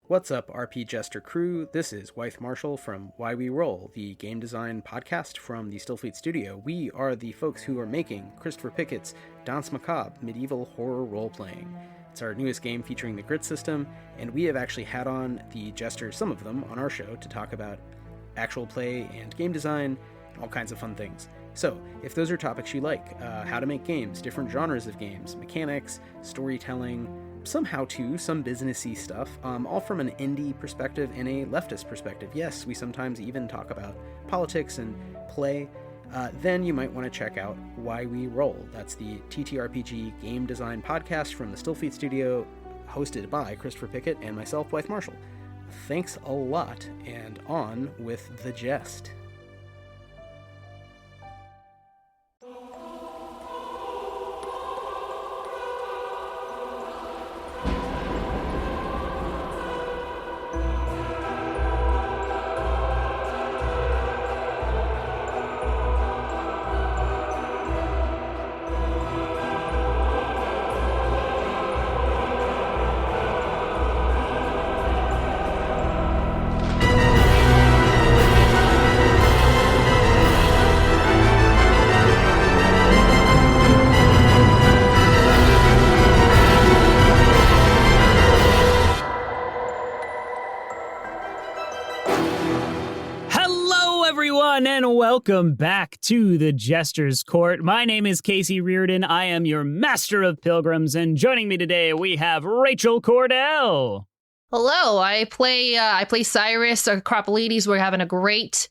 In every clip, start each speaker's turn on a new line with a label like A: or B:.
A: What's up, RP Jester crew? This is Wythe Marshall from Why We Roll, the game design podcast from the Stillfleet Studio. We are the folks who are making Christopher Pickett's Danse Macabre medieval horror role-playing. It's our newest game featuring the grit system, and we have actually had on the Jesters, some of them, on our show to talk about actual play and game design, all kinds of fun things. So, if those are topics you like, how to make games, different genres of games, mechanics, storytelling, some how-to, some businessy stuff, all from an indie perspective and a leftist perspective. Yes, we sometimes even talk about politics and play. Then you might want to check out Why We Roll. That's the TTRPG game design podcast from the Stillfleet Studio, hosted by Christopher Pickett and myself, Wythe Marshall. Thanks a lot, and on with the jest.
B: Welcome back to the Jester's Court. My name is Casey Reardon. I am your Master of Pilgrims, and joining me today we have Rachel Kordell.
C: Hello, I play Cyris, Akropolites. We're having a great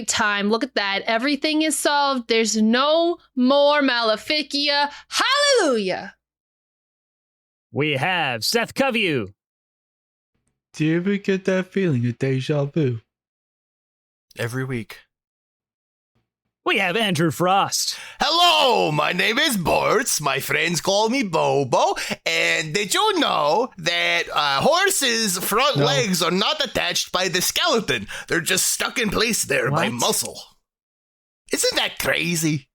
C: time. Look at that. Everything is solved. There's no more Maleficia. Hallelujah.
B: We have Seth Coveyou.
D: Do you ever get that feeling of deja vu?
E: Every week.
B: We have Andrew Frost.
E: Hello, my name is Bortz. My friends call me Bobo. And did you know that horses' front legs are not attached by the skeleton? They're just stuck in place there by muscle. Isn't that crazy?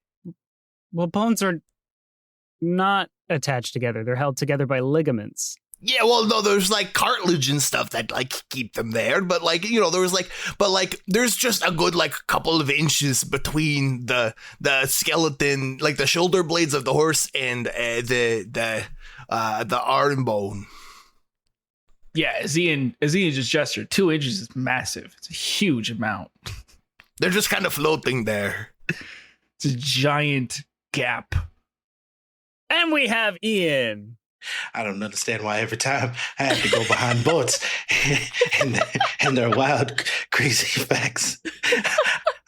B: Well, bones are not attached together. They're held together by ligaments.
E: Yeah, well, no, there's like cartilage and stuff that like keep them there, but like, you know, there's just a good like couple of inches between the skeleton, like the shoulder blades of the horse and the arm bone.
D: Yeah, as Ian just gestured, 2 inches is massive. It's a huge amount.
E: They're just kind of floating there.
D: It's a giant gap.
B: And we have Ian.
F: I don't understand why every time I have to go behind Bortz and their wild, crazy facts.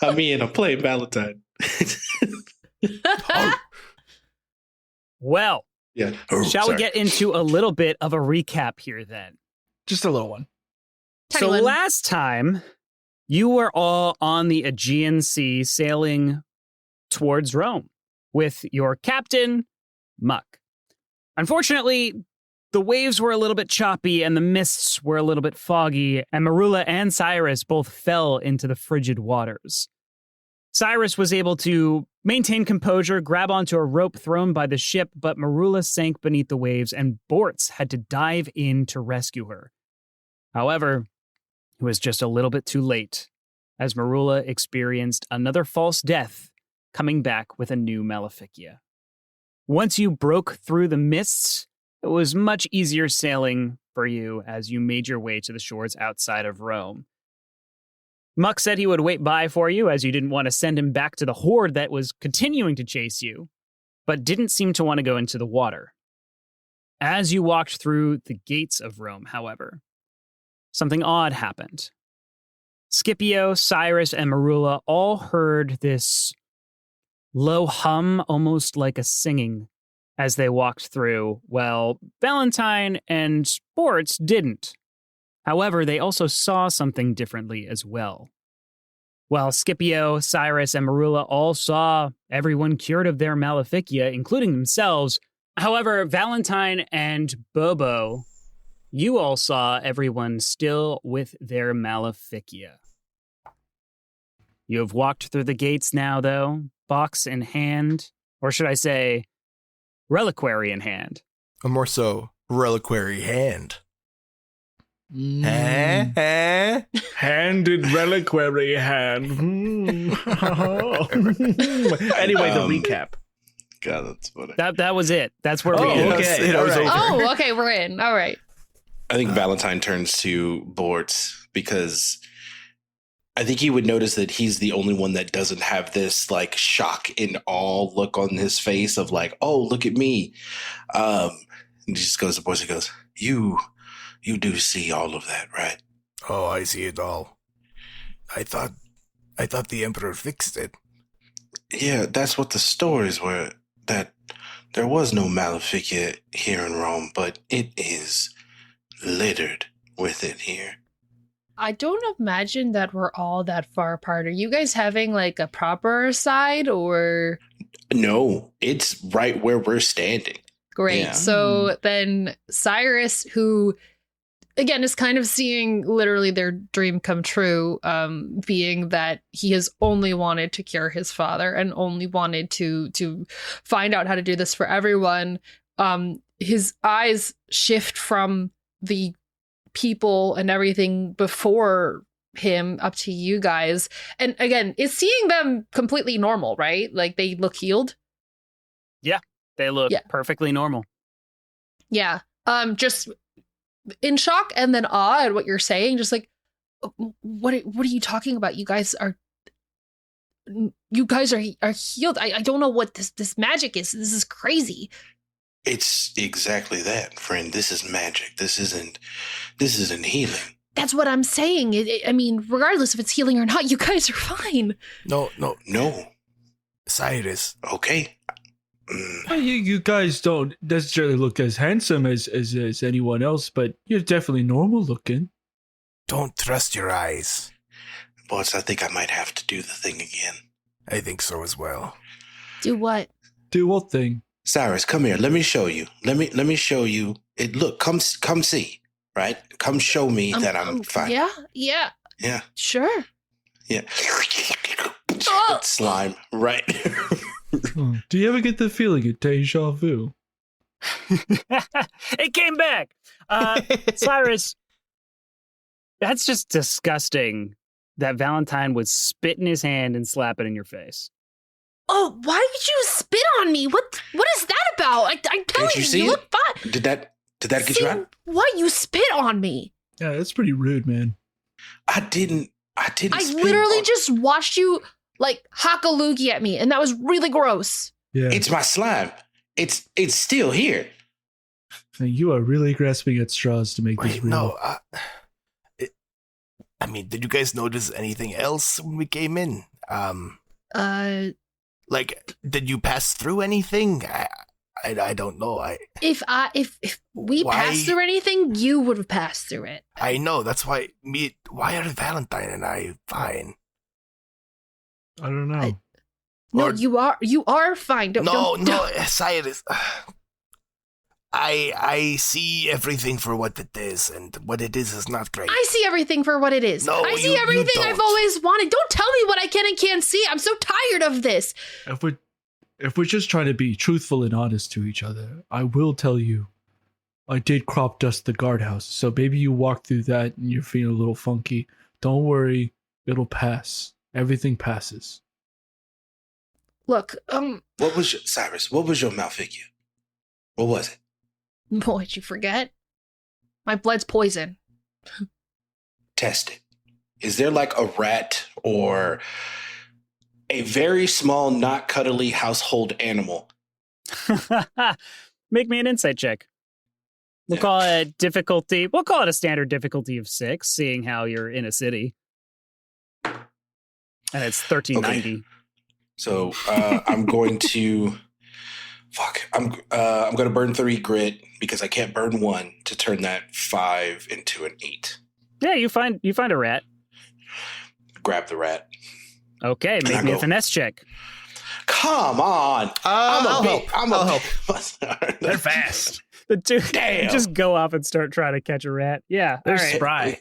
F: I'm Ian, I'm playing Valentine.
B: Well, shall we get into a little bit of a recap here then?
D: Just a little one.
B: So last time, you were all on the Aegean Sea sailing towards Rome with your captain, Muck. Unfortunately, the waves were a little bit choppy and the mists were a little bit foggy, and Marula and Cyris both fell into the frigid waters. Cyris was able to maintain composure, grab onto a rope thrown by the ship, but Marula sank beneath the waves and Bortz had to dive in to rescue her. However, it was just a little bit too late, as Marula experienced another false death, coming back with a new Maleficia. Once you broke through the mists, it was much easier sailing for you as you made your way to the shores outside of Rome. Muck said he would wait by for you as you didn't want to send him back to the horde that was continuing to chase you, but didn't seem to want to go into the water. As you walked through the gates of Rome, however, something odd happened. Scipio, Cyris, and Marula all heard this low hum, almost like a singing, as they walked through. Well, Valentine and Bortz didn't. However, they also saw something differently as well. While Scipio, Cyris, and Marula all saw everyone cured of their Maleficia, including themselves, however, Valentine and Bobo, you all saw everyone still with their Maleficia. You have walked through the gates now, though, box in hand, or should I say, reliquary in hand.
E: Or more so, reliquary hand.
D: Handed reliquary hand. Anyway, the recap.
F: God, that's funny.
B: That was it. That's where we
D: Oh,
B: ended.
D: okay.
E: It was
D: All right.
E: over.
C: Oh, okay, we're in. All right.
F: I think Valentine turns to Bortz because I think he would notice that he's the only one that doesn't have this like shock and awe look on his face of like, oh, look at me. And he just goes to Bortz and goes, You do see all of that, right?
E: Oh, I see it all. I thought the Emperor fixed it.
F: Yeah, that's what the stories were, that there was no Maleficia here in Rome, but it is littered with it here.
C: I don't imagine that we're all that far apart. Are you guys having like a proper side or?
F: No, it's right where we're standing.
C: Great.
F: Yeah.
C: So then Cyris, who again is kind of seeing literally their dream come true, being that he has only wanted to cure his father and only wanted to find out how to do this for everyone. His eyes shift from the people and everything before him up to you guys. And again, is seeing them completely normal, right? Like they look healed.
B: They look perfectly normal.
C: Yeah. Just in shock and then awe at what you're saying. Just like, what are you talking about? You guys are healed. I don't know what this magic is. This is crazy.
F: It's exactly that, friend. This is magic. This isn't healing.
C: That's what I'm saying. I mean, regardless if it's healing or not, you guys are fine.
E: No.
F: No.
E: Cyrus.
F: Okay.
D: You guys don't necessarily look as handsome as anyone else, but you're definitely normal looking.
E: Don't trust your eyes.
F: Boss, I think I might have to do the thing again.
E: I think so as well.
C: Do what?
D: Do what thing?
F: Cyrus, come here. Let me show you. Let me show you. Look, come see. Right? Come show me that I'm fine.
C: Yeah.
F: Yeah.
C: Sure.
F: Yeah.
C: Oh!
F: Slime. Right.
D: Do you ever get the feeling of deja vu?
B: It came back. Cyrus, that's just disgusting that Valentine would spit in his hand and slap it in your face.
C: Oh, why did you spit on me? What is that about? I'm telling you look fine.
F: Did that get you out?
C: Why you spit on me?
D: Yeah, that's pretty rude, man.
F: I didn't.
C: I
F: spit
C: literally
F: on-
C: just watched you like hock a loogie at me, and that was really gross.
D: Yeah,
F: It's my slime. It's still here.
D: you are really grasping at straws to make this
E: Wait,
D: real.
E: no. I mean, did you guys notice anything else when we came in? Like, did you pass through anything? I don't know.
C: If we
E: Why-
C: passed through anything, you would have passed through it.
E: I know. That's why why are Valentine and I fine?
D: I don't know.
C: No,
E: Or-
C: you are fine.
E: No, Cyrus. I see everything for what it is, and what it is not great.
C: I see everything for what it is.
E: No,
C: I see
E: you
C: everything I've
E: don't.
C: always wanted. Don't tell me what I can and can't see. I'm so tired of this.
D: If we're just trying to be truthful and honest to each other, I will tell you, I did crop dust the guardhouse. So maybe you walk through that and you're feeling a little funky. Don't worry, it'll pass. Everything passes.
C: Look,
F: Cyrus, what was your Malfigure? What was it?
C: what'd you forget? My blood's poison.
F: Test it. Is there like a rat or a very small, not cuddly household animal?
B: Make me an insight check. We'll call it difficulty. We'll call it a standard difficulty of 6, seeing how you're in a city. And it's 1390.
F: Okay. So I'm going to I'm going to burn 3 grit because I can't burn 1 to turn that 5 into an 8.
B: Yeah, you find a rat.
F: Grab the rat.
B: Okay, make me a finesse check.
F: Come on.
E: I'll help.
D: They're fast.
B: The two
F: Damn.
B: just go off and start trying to catch a rat. Yeah,
D: They're
B: all right.
D: spry.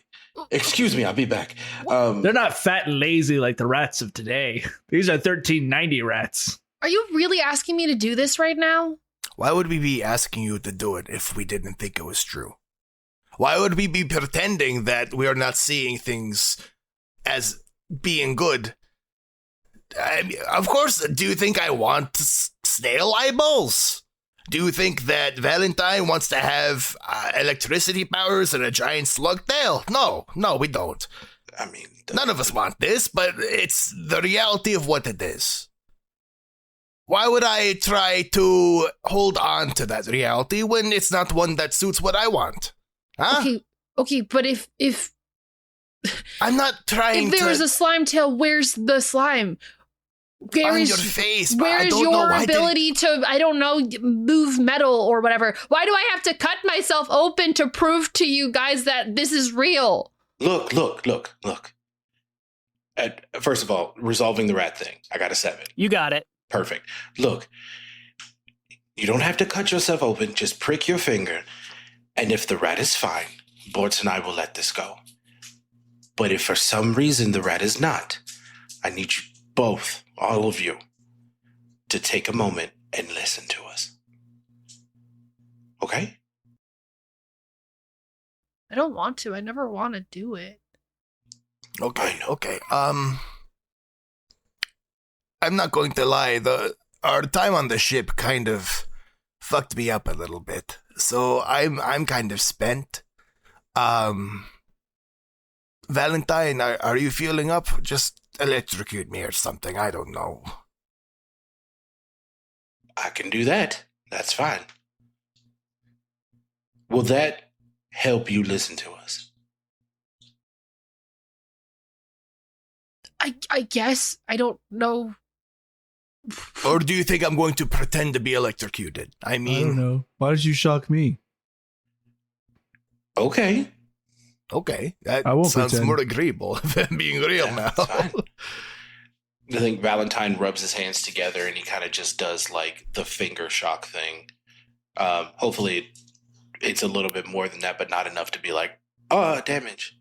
F: Excuse me, I'll be back.
D: They're not fat and lazy like the rats of today. These are 1390 rats.
C: Are you really asking me to do this right now?
E: Why would we be asking you to do it if we didn't think it was true? Why would we be pretending that we are not seeing things as being good? I mean, of course, do you think I want snail eyeballs? Do you think that Valentine wants to have electricity powers and a giant slug tail? No, we don't.
F: I mean,
E: none of us want this, but it's the reality of what it is. Why would I try to hold on to that reality when it's not one that suits what I want? Huh?
C: Okay, but if
E: I'm not trying
C: if there was a slime tail, where's the slime?
E: On your face, but
C: where's your ability to, I don't know, move metal or whatever? Why do I have to cut myself open to prove to you guys that this is real?
F: Look. First of all, resolving the rat thing. I got a 7.
B: You got it.
F: Perfect. Look, you don't have to cut yourself open. Just prick your finger. And if the rat is fine, Bortz and I will let this go. But if for some reason the rat is not, I need you both, all of you, to take a moment and listen to us. Okay?
C: I don't want to. I never want to do it.
E: Okay. I'm not going to lie. Our time on the ship kind of fucked me up a little bit. So I'm kind of spent. Valentine, are you feeling up? Just electrocute me or something. I don't know.
F: I can do that. That's fine. Will that help you listen to us?
C: I guess. I don't know.
E: Or do you think I'm going to pretend to be electrocuted? I
D: I don't know. Why did you shock me?
F: Okay.
E: That
D: I won't
E: sounds
D: pretend.
E: more agreeable than being real now.
F: That's fine. I think Valentine rubs his hands together and he kind of just does like the finger shock thing. Hopefully it's a little bit more than that, but not enough to be like, damage.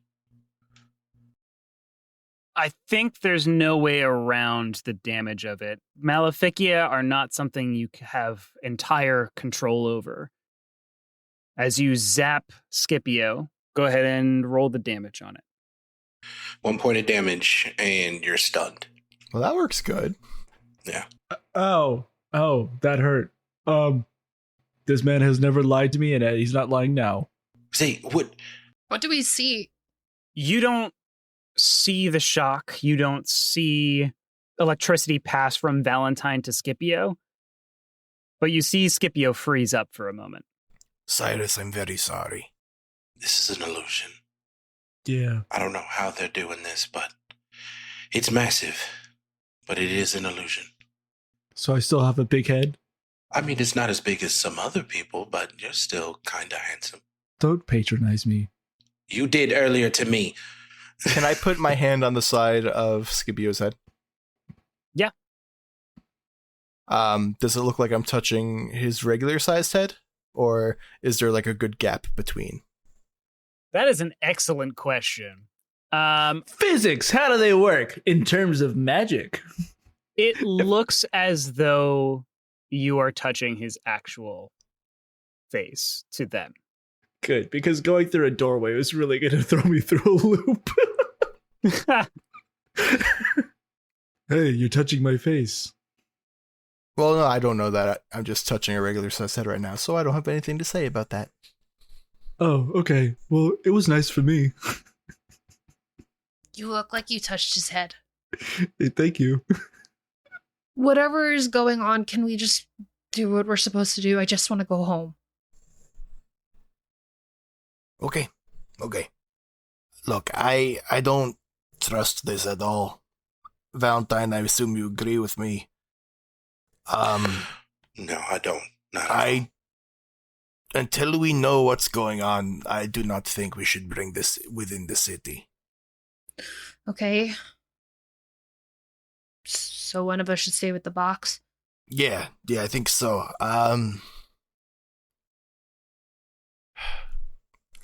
B: I think there's no way around the damage of it. Maleficia are not something you have entire control over. As you zap Scipio, go ahead and roll the damage on it.
F: 1 point of damage and you're stunned.
E: Well, that works good.
F: Yeah.
D: Oh, that hurt. This man has never lied to me, and he's not lying now.
F: See,
C: What do we see?
B: You don't see the shock. You don't see electricity pass from Valentine to Scipio. But you see Scipio freeze up for a moment.
E: Cyris, I'm very sorry.
F: this is an illusion.
D: Yeah.
F: I don't know how they're doing this, but it's massive. But it is an illusion.
D: So I still have a big head?
F: I mean, it's not as big as some other people, but you're still kind of handsome.
D: Don't patronize me.
F: You did earlier to me.
G: Can I put my hand on the side of Scipio's head?
B: Yeah.
G: Does it look like I'm touching his regular sized head? Or is there like a good gap between?
B: That is an excellent question.
D: Physics, how do they work in terms of magic?
B: It looks as though you are touching his actual face to them.
D: Good, because going through a doorway was really going to throw me through a loop. Hey, you're touching my face.
G: Well, no, I don't know that. I'm just touching a regular sized head right now, so I don't have anything to say about that.
D: Oh, okay. Well, it was nice for me.
C: You look like you touched his head.
D: Hey, thank you.
C: Whatever is going on, can we just do what we're supposed to do? I just want to go home.
E: Okay. Look, I don't trust this at all. Valentine, I assume you agree with me.
F: No, I don't. Not at all.
E: Until we know what's going on, I do not think we should bring this within the city.
C: Okay. So one of us should stay with the box?
E: Yeah, I think so.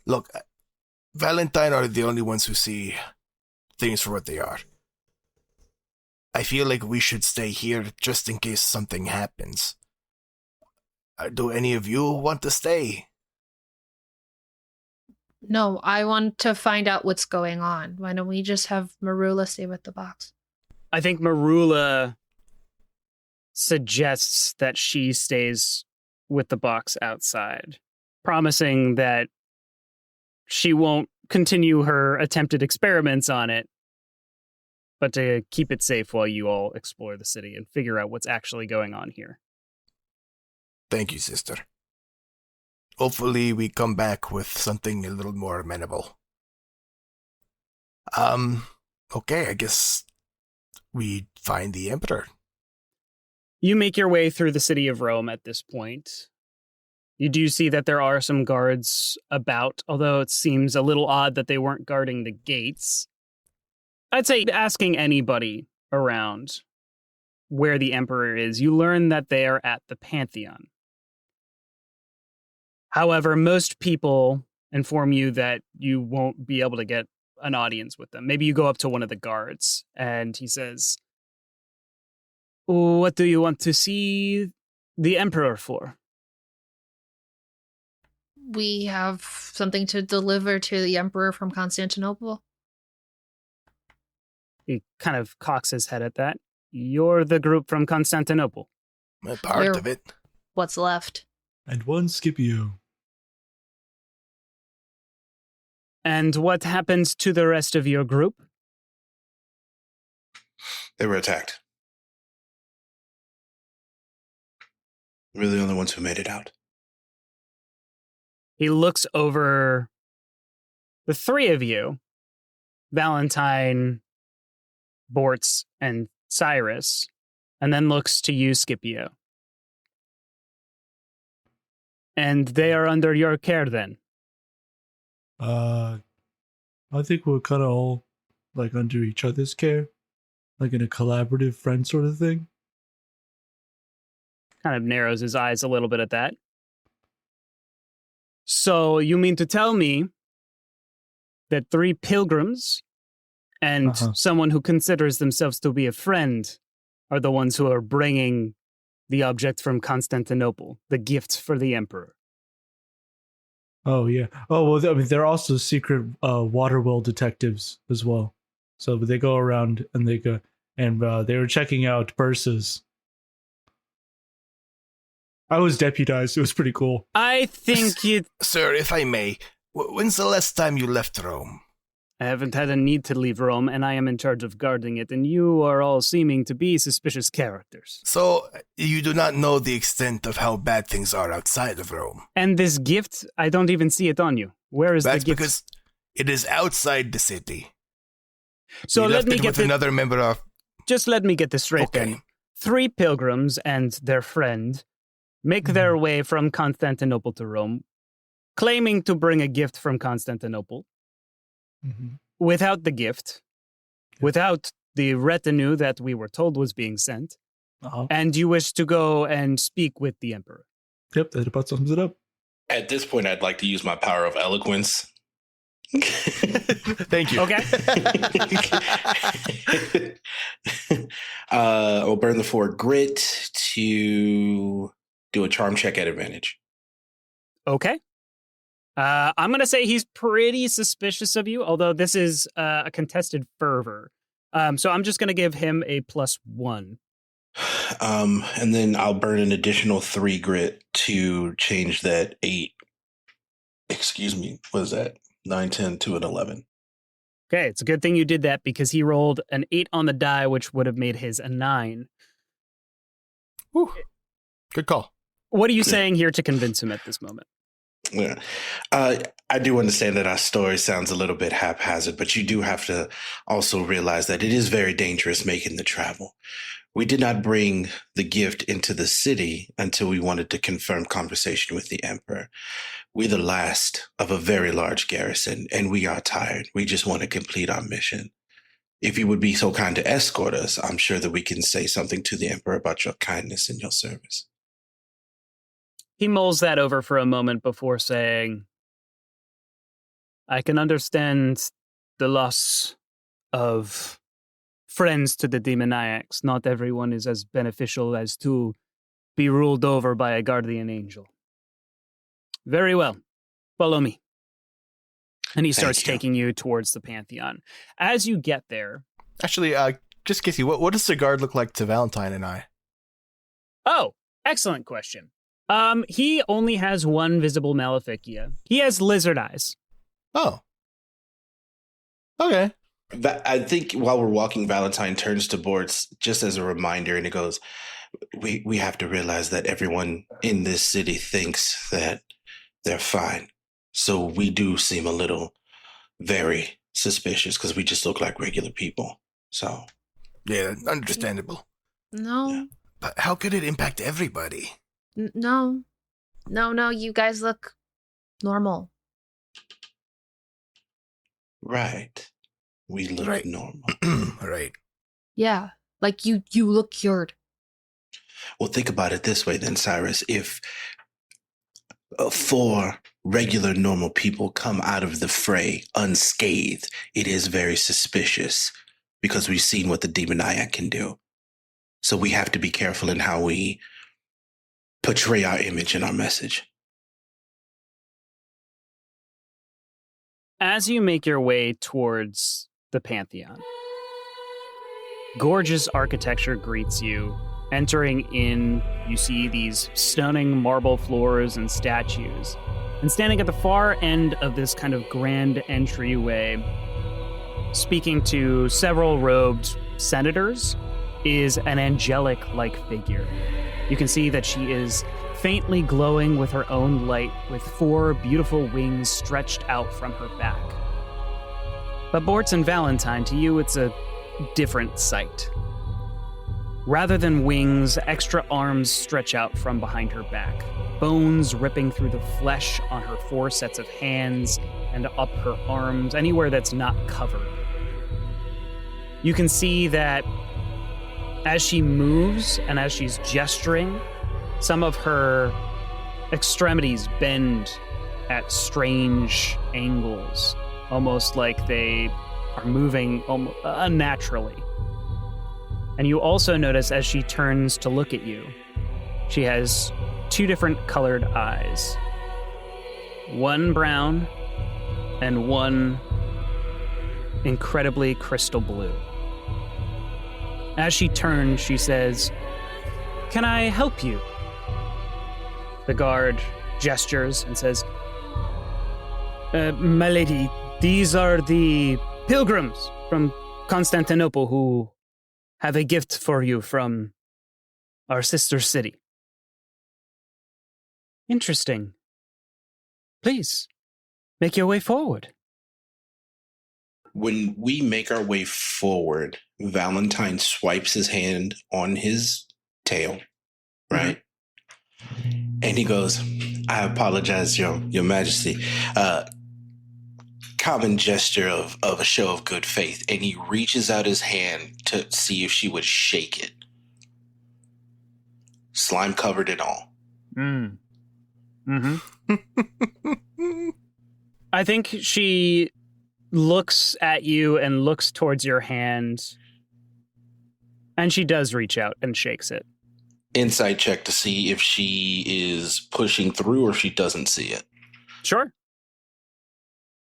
E: Look, Valentine are the only ones who see things for what they are. I feel like we should stay here just in case something happens. Do any of you want to stay?
C: No, I want to find out what's going on. Why don't we just have Marula stay with the box?
B: I think Marula suggests that she stays with the box outside, promising that she won't continue her attempted experiments on it, but to keep it safe while you all explore the city and figure out what's actually going on here.
G: Thank you, sister. Hopefully we come back with something a little more amenable. Okay, I guess we find the Emperor.
B: You make your way through the city of Rome at this point. You do see that there are some guards about, although it seems a little odd that they weren't guarding the gates. I'd say asking anybody around where the Emperor is, you learn that they are at the Pantheon. However, most people inform you that you won't be able to get an audience with them. Maybe you go up to one of the guards and he says, "What do you want to see the Emperor for?"
C: We have something to deliver to the Emperor from Constantinople.
B: He kind of cocks his head at that. "You're the group from Constantinople."
G: A part of it.
C: What's left?
D: And one Scipio.
B: "And what happened to the rest of your group?"
F: They were attacked. We're the only ones who made it out.
B: He looks over the three of you, Valentine, Bortz, and Cyris, and then looks to you, Scipio. "And they are under your care then?"
D: I think we're kind of all like under each other's care, like in a collaborative friend sort of thing.
B: Kind of narrows his eyes a little bit at that. "So you mean to tell me that 3 pilgrims and someone who considers themselves to be a friend are the ones who are bringing the object from Constantinople, the gift for the Emperor?"
D: Oh, yeah. Oh, well, I mean, they're also secret water well detectives as well. So they go around and they were checking out purses. I was deputized. It was pretty cool.
B: I think you...
G: Sir, if I may, when's the last time you left Rome?
B: I haven't had a need to leave Rome, and I am in charge of guarding it, and you are all seeming to be suspicious characters.
G: So, you do not know the extent of how bad things are outside of Rome.
B: And this gift, I don't even see it on you. Where is
G: That's
B: the gift?
G: because it is outside the city.
B: So
G: you
B: let
G: left
B: me
G: it
B: get
G: with another member of...
B: Just let me get this straight then. 3 pilgrims and their friend make their way from Constantinople to Rome, claiming to bring a gift from Constantinople. Without the gift, without the retinue that we were told was being sent, and you wish to go and speak with the Emperor.
D: Yep, that about sums it up.
F: At this point, I'd like to use my power of eloquence.
G: Thank you.
B: Okay.
F: I'll burn the 4 grit to do a charm check at advantage.
B: Okay. I'm going to say he's pretty suspicious of you, although this is a contested fervor. So I'm just going to give him a +1.
F: And then I'll burn an additional 3 grit to change that 8. Excuse me. What is that? 9, 10 to an 11.
B: Okay, it's a good thing you did that because he rolled an 8 on the die, which would have made his a 9.
G: Whew. Good call.
B: What are you saying here to convince him at this moment?
F: Yeah. I do understand that our story sounds a little bit haphazard, but you do have to also realize that it is very dangerous making the travel. We did not bring the gift into the city until we wanted to confirm conversation with the Emperor. We're the last of a very large garrison, and we are tired. We just want to complete our mission. If you would be so kind to escort us, I'm sure that we can say something to the Emperor about your kindness and your service.
B: He mulls that over for a moment before saying, "I can understand the loss of friends to the demoniacs. Not everyone is as beneficial as to be ruled over by a guardian angel. Very well. Follow me." And he
F: Thank
B: starts
F: you.
B: taking you towards the Pantheon. As you get there...
G: Actually, just Casey, what does the guard look like to Valentine and I?
B: Oh, excellent question. He only has one visible maleficia. He has lizard eyes.
G: Oh. Okay.
F: I think while we're walking, Valentine turns to Bortz just as a reminder, and it goes, we have to realize that everyone in this city thinks that they're fine. So we do seem a little very suspicious because we just look like regular people. So.
G: Yeah, understandable.
C: No.
F: Yeah.
G: But how could it impact everybody?
C: No. No, you guys look normal.
F: Right. We look
G: Right.
F: normal.
G: Right.
C: Yeah. Like you look cured.
F: Well, think about it this way then, Cyris. If 4 regular normal people come out of the fray unscathed, it is very suspicious because we've seen what the demoniac can do. So we have to be careful in how we portray our image and our message.
B: As you make your way towards the Pantheon, gorgeous architecture greets you. Entering in, you see these stunning marble floors and statues. And standing at the far end of this kind of grand entryway, speaking to several robed senators, is an angelic-like figure. You can see that she is faintly glowing with her own light, with 4 beautiful wings stretched out from her back. But Bortz and Valentine, to you, it's a different sight. Rather than wings, extra arms stretch out from behind her back, bones ripping through the flesh on her 4 sets of hands and up her arms, anywhere that's not covered. You can see that as she moves and as she's gesturing, some of her extremities bend at strange angles, almost like they are moving unnaturally. And you also notice as she turns to look at you, she has 2 different colored eyes. One brown and one incredibly crystal blue. As she turns, she says, "Can I help you?" The guard gestures and says, "My lady, these are the pilgrims from Constantinople who have a gift for you from our sister city." "Interesting. Please, make your way forward."
F: When we make our way forward, Valentine swipes his hand on his tail, right? And he goes, "I apologize, Your Majesty. Common gesture of a show of good faith." And he reaches out his hand to see if she would shake it. Slime covered and all.
B: I think she looks at you and looks towards your hand, and she does reach out and shakes it.
F: Insight check to see if she is pushing through or if she doesn't see it.
B: Sure.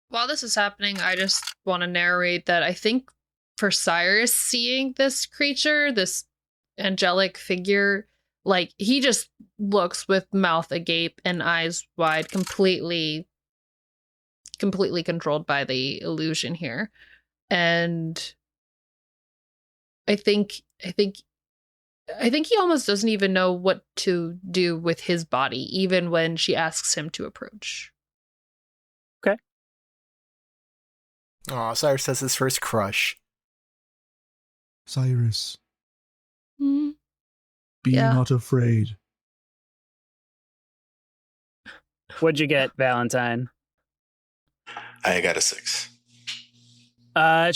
C: While this is happening, I just want to narrate that I think for Cyris seeing this creature, this angelic figure, like he just looks with mouth agape and eyes wide, completely controlled by the illusion here. And I think he almost doesn't even know what to do with his body, even when she asks him to approach.
G: Oh, Cyrus has his first crush.
D: Cyris,
C: Hmm.
D: be
C: Yeah.
D: not afraid.
B: What'd you get, Valentine?
F: I got a 6.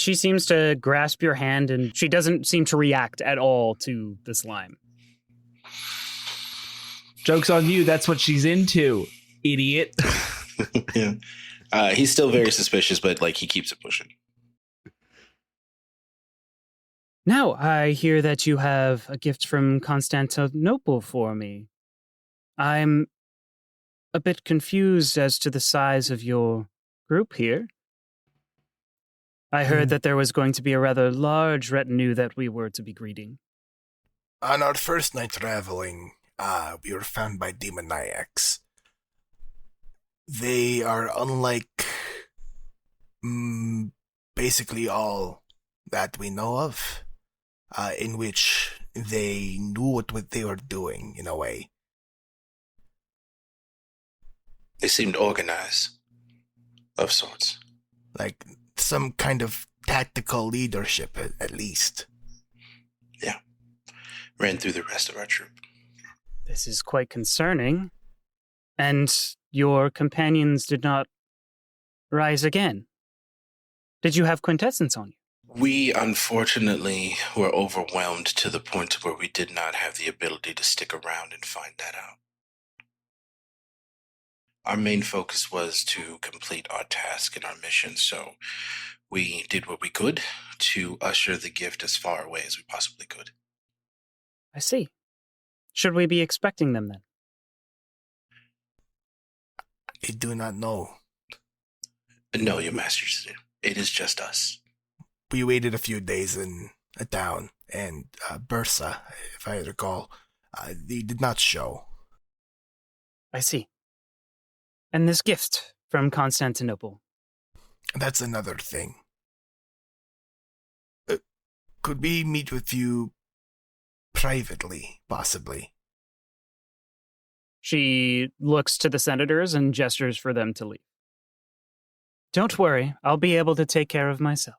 B: She seems to grasp your hand, and she doesn't seem to react at all to the slime.
D: Joke's on you, that's what she's into, idiot.
F: Yeah. He's still very suspicious, but like he keeps it pushing.
B: Now, I hear that you have a gift from Constantinople for me. I'm a bit confused as to the size of your group here. I heard that there was going to be a rather large retinue that we were to be greeting.
G: On our first night traveling, we were found by demoniacs. They are unlike basically all that we know of, in which they knew what they were doing, in a way.
F: They seemed organized, of sorts.
G: Like some kind of tactical leadership, at least.
F: Yeah. Ran through the rest of our troop.
B: This is quite concerning. And your companions did not rise again. Did you have quintessence on you?
F: We, unfortunately, were overwhelmed to the point where we did not have the ability to stick around and find that out. Our main focus was to complete our task and our mission, so we did what we could to usher the gift as far away as we possibly could.
B: I see. Should we be expecting them then?
G: I do not know.
F: No, your masters do. It is just us.
G: We waited a few days in a town, and Bursa, if I recall, they did not show.
B: I see. And this gift from Constantinople?
G: That's another thing. Could we meet with you privately, possibly?
B: She looks to the senators and gestures for them to leave. Don't worry, I'll be able to take care of myself.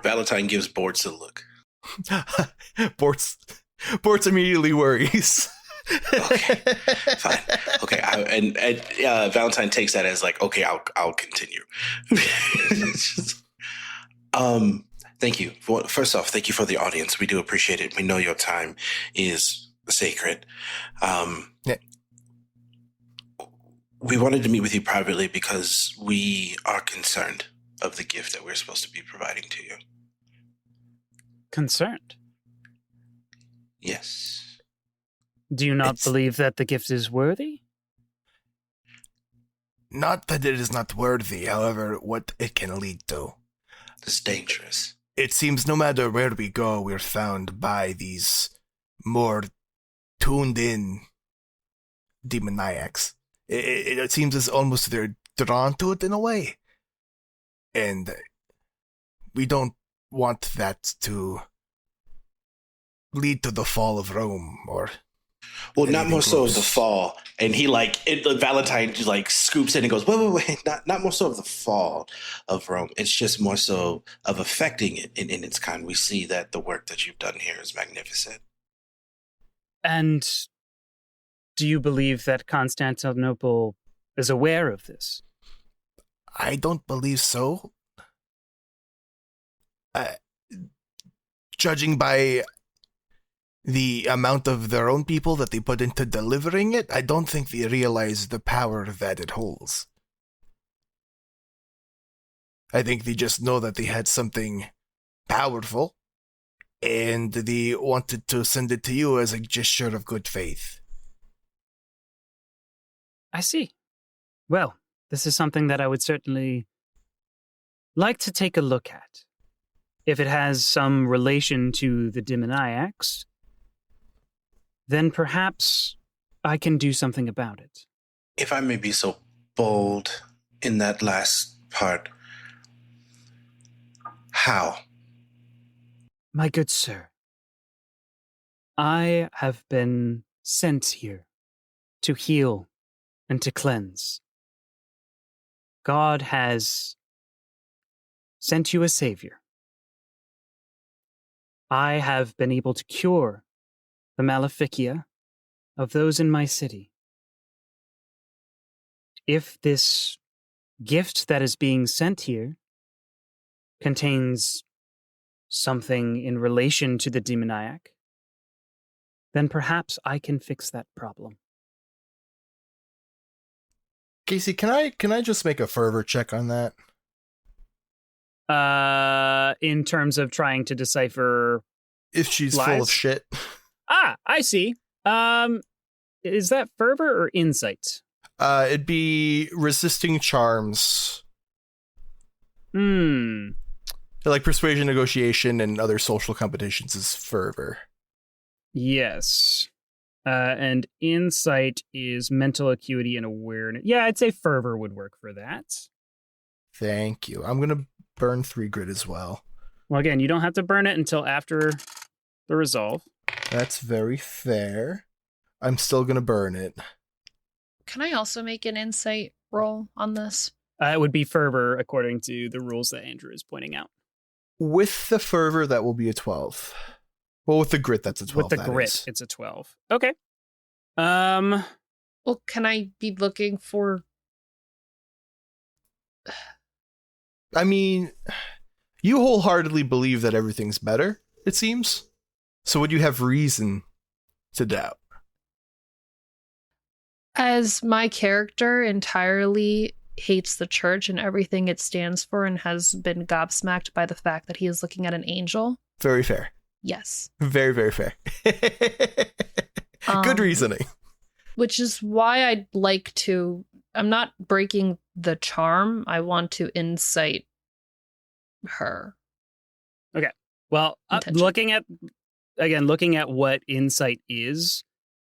F: Valentine gives Bortz a look.
E: Bortz immediately worries.
F: Okay, fine. Okay, and Valentine takes that as like, okay, I'll continue. Thank you. First off, thank you for the audience. We do appreciate it. We know your time is sacred.
G: Yeah.
F: We wanted to meet with you privately because we are concerned of the gift that we're supposed to be providing to you.
B: Concerned?
F: Yes.
B: Do you not believe that the gift is worthy?
G: Not that it is not worthy, however, what it can lead to.
F: It's dangerous.
G: It seems no matter where we go, we're found by these more tuned-in demoniacs. It seems as almost they're drawn to it in a way. And we don't want that to lead to the fall of Rome, or...
F: Well, not more so of the fall. And he Valentine just scoops in and goes, wait, not more so of the fall of Rome. It's just more so of affecting it in its kind. We see that the work that you've done here is magnificent.
B: And do you believe that Constantinople is aware of this?
G: I don't believe so. Judging by the amount of their own people that they put into delivering it, I don't think they realize the power that it holds. I think they just know that they had something powerful, and they wanted to send it to you as a gesture of good faith.
B: I see. Well, this is something that I would certainly like to take a look at. If it has some relation to the demoniacs, then perhaps I can do something about it.
F: If I may be so bold in that last part, how?
B: My good sir, I have been sent here to heal and to cleanse. God has sent you a savior. I have been able to cure the maleficia of those in my city. If this gift that is being sent here contains something in relation to the demoniac, then perhaps I can fix that problem.
E: Casey, can I just make a fervor check on that?
B: In terms of trying to decipher
E: If she's
B: lies?
E: full of shit.
B: I see. Is that fervor or insight?
G: It'd be resisting charms. Like persuasion, negotiation, and other social competitions is fervor.
B: Yes. And insight is mental acuity and awareness. Yeah, I'd say fervor would work for that.
G: Thank you. I'm going to burn 3 grit as well.
B: Well, again, you don't have to burn it until after the resolve.
G: That's very fair. I'm still going to burn it.
C: Can I also make an insight roll on this?
B: It would be fervor according to the rules that Andrew is pointing out.
G: With the fervor, that will be a 12. Well, with the grit, that's a 12.
B: With the grit, it's a 12. Okay.
C: Well, can I be looking for...
G: I mean, you wholeheartedly believe that everything's better, it seems. So would you have reason to doubt?
C: As my character entirely hates the church and everything it stands for and has been gobsmacked by the fact that he is looking at an angel.
G: Very fair.
C: Yes.
G: Very, very fair. Good reasoning.
C: Which is why I'd like to... I'm not breaking the charm. I want to incite her.
B: Okay. Well, looking at what insight is,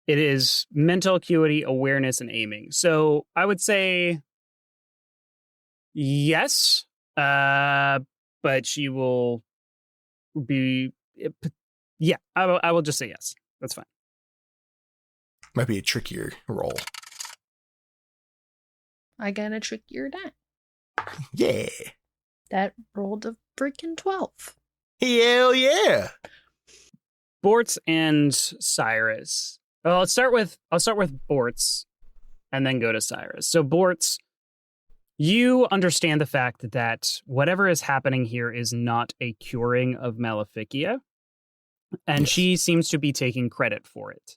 B: it is mental acuity, awareness, and aiming. So I would say yes, but she will be... Yeah, I will just say yes. That's fine.
G: Might be a trickier roll.
C: I got a trickier die.
G: Yeah.
C: That rolled a freaking 12.
G: Hell yeah.
B: Bortz and Cyris. Well, I'll start with Bortz and then go to Cyris. So Bortz, you understand the fact that whatever is happening here is not a curing of Maleficia, and yes, she seems to be taking credit for it.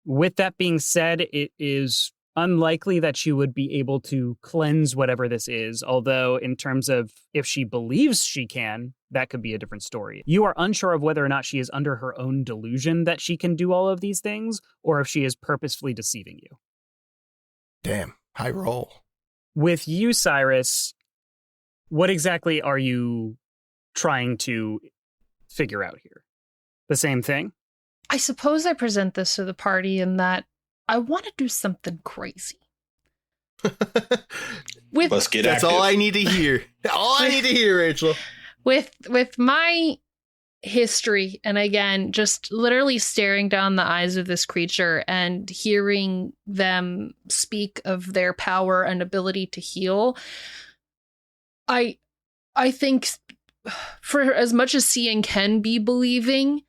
B: With that being said, it is unlikely that she would be able to cleanse whatever this is, although in terms of if she believes she can, that could be a different story. You are unsure of whether or not she is under her own delusion that she can do all of these things, or if she is purposefully deceiving you.
G: Damn, high roll.
B: With you, Cyris, what exactly are you trying to figure out here? The same thing?
C: I suppose I present this to the party in that I want to do something crazy.
F: Let's get
G: That's
F: active.
G: all I need to hear. All I need to hear, Rachel.
C: With my history, and again, just literally staring down the eyes of this creature and hearing them speak of their power and ability to heal, I think for as much as seeing can be believing,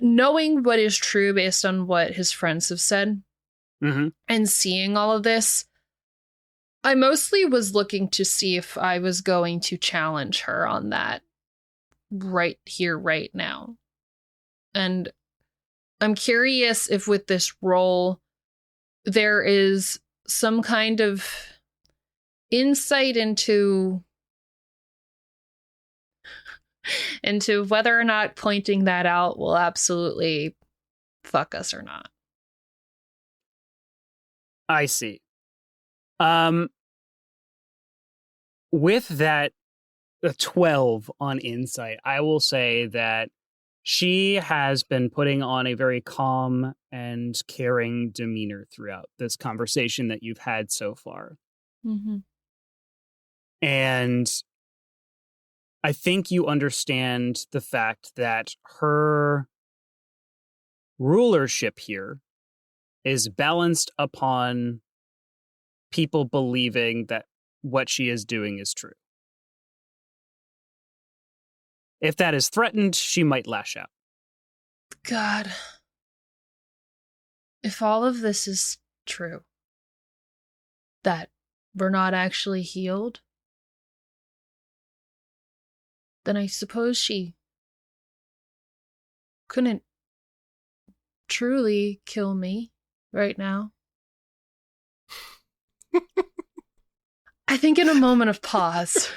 C: knowing what is true based on what his friends have said, and seeing all of this, I mostly was looking to see if I was going to challenge her on that right here, right now. And I'm curious if with this role, there is some kind of insight into whether or not pointing that out will absolutely fuck us or not.
B: I see. With that 12 on insight, I will say that she has been putting on a very calm and caring demeanor throughout this conversation that you've had so far. And I think you understand the fact that her rulership here is balanced upon people believing that what she is doing is true. If that is threatened, she might lash out.
C: God. If all of this is true, that we're not actually healed, then I suppose she couldn't truly kill me right now. I think in a moment of pause,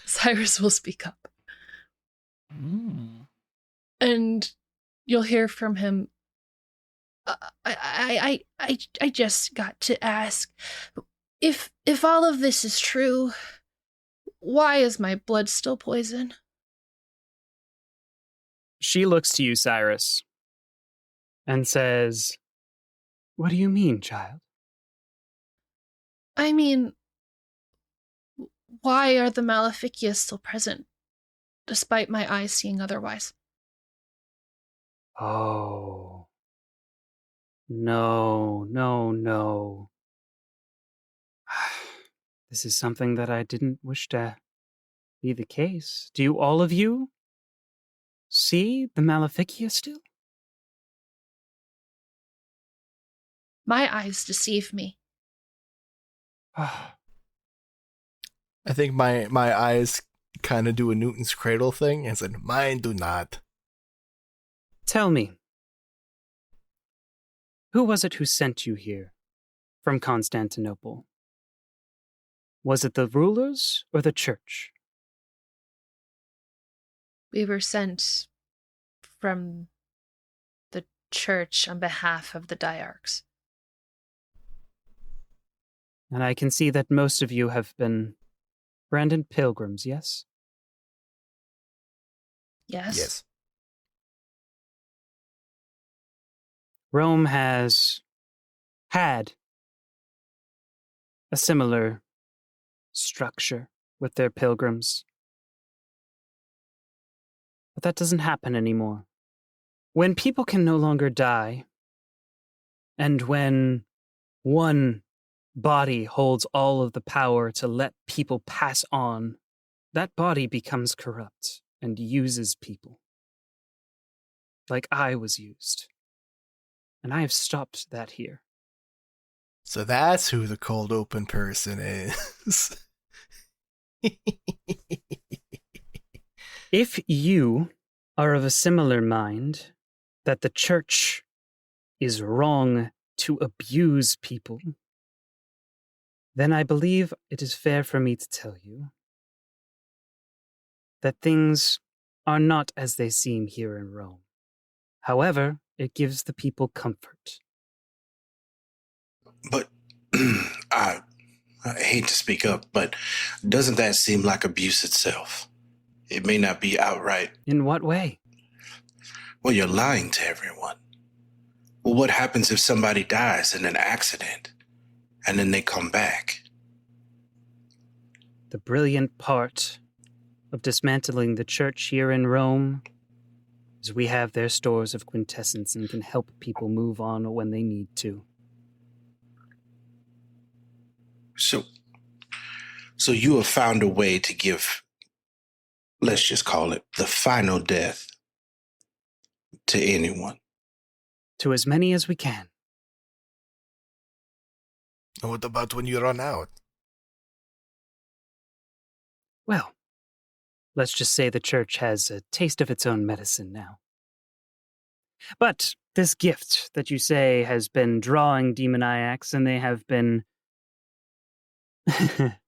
C: Cyris will speak up. And you'll hear from him, I just got to ask, if all of this is true, why is my blood still poison?
B: She looks to you, Cyris, and says, "What do you mean, child?"
C: I mean, why are the Maleficia still present, despite my eyes seeing otherwise?
B: Oh. No. This is something that I didn't wish to be the case. Do all of you see the Maleficia still?
C: My eyes deceive me.
G: I think my eyes kind of do a Newton's cradle thing and said, "Mine do not."
B: Tell me, who was it who sent you here from Constantinople? Was it the rulers or the church?
C: We were sent from the church on behalf of the diarchs.
B: And I can see that most of you have been Brandon pilgrims, yes?
C: Yes?
G: Yes.
B: Rome has had a similar structure with their pilgrims. But that doesn't happen anymore. When people can no longer die, and when one body holds all of the power to let people pass on, that body becomes corrupt and uses people. Like I was used. And I have stopped that here.
G: So that's who the cold open person is.
B: If you are of a similar mind that the church is wrong to abuse people, then I believe it is fair for me to tell you that things are not as they seem here in Rome. However, it gives the people comfort.
F: But I hate to speak up, but doesn't that seem like abuse itself? It may not be outright.
B: In what way?
F: Well, you're lying to everyone. Well, what happens if somebody dies in an accident and then they come back?
B: The brilliant part of dismantling the church here in Rome is we have their stores of quintessence and can help people move on when they need to.
F: So you have found a way to give, let's just call it, the final death to anyone.
B: To as many as we can.
G: And what about when you run out?
B: Well, let's just say the church has a taste of its own medicine now. But this gift that you say has been drawing demoniacs, and they have been, I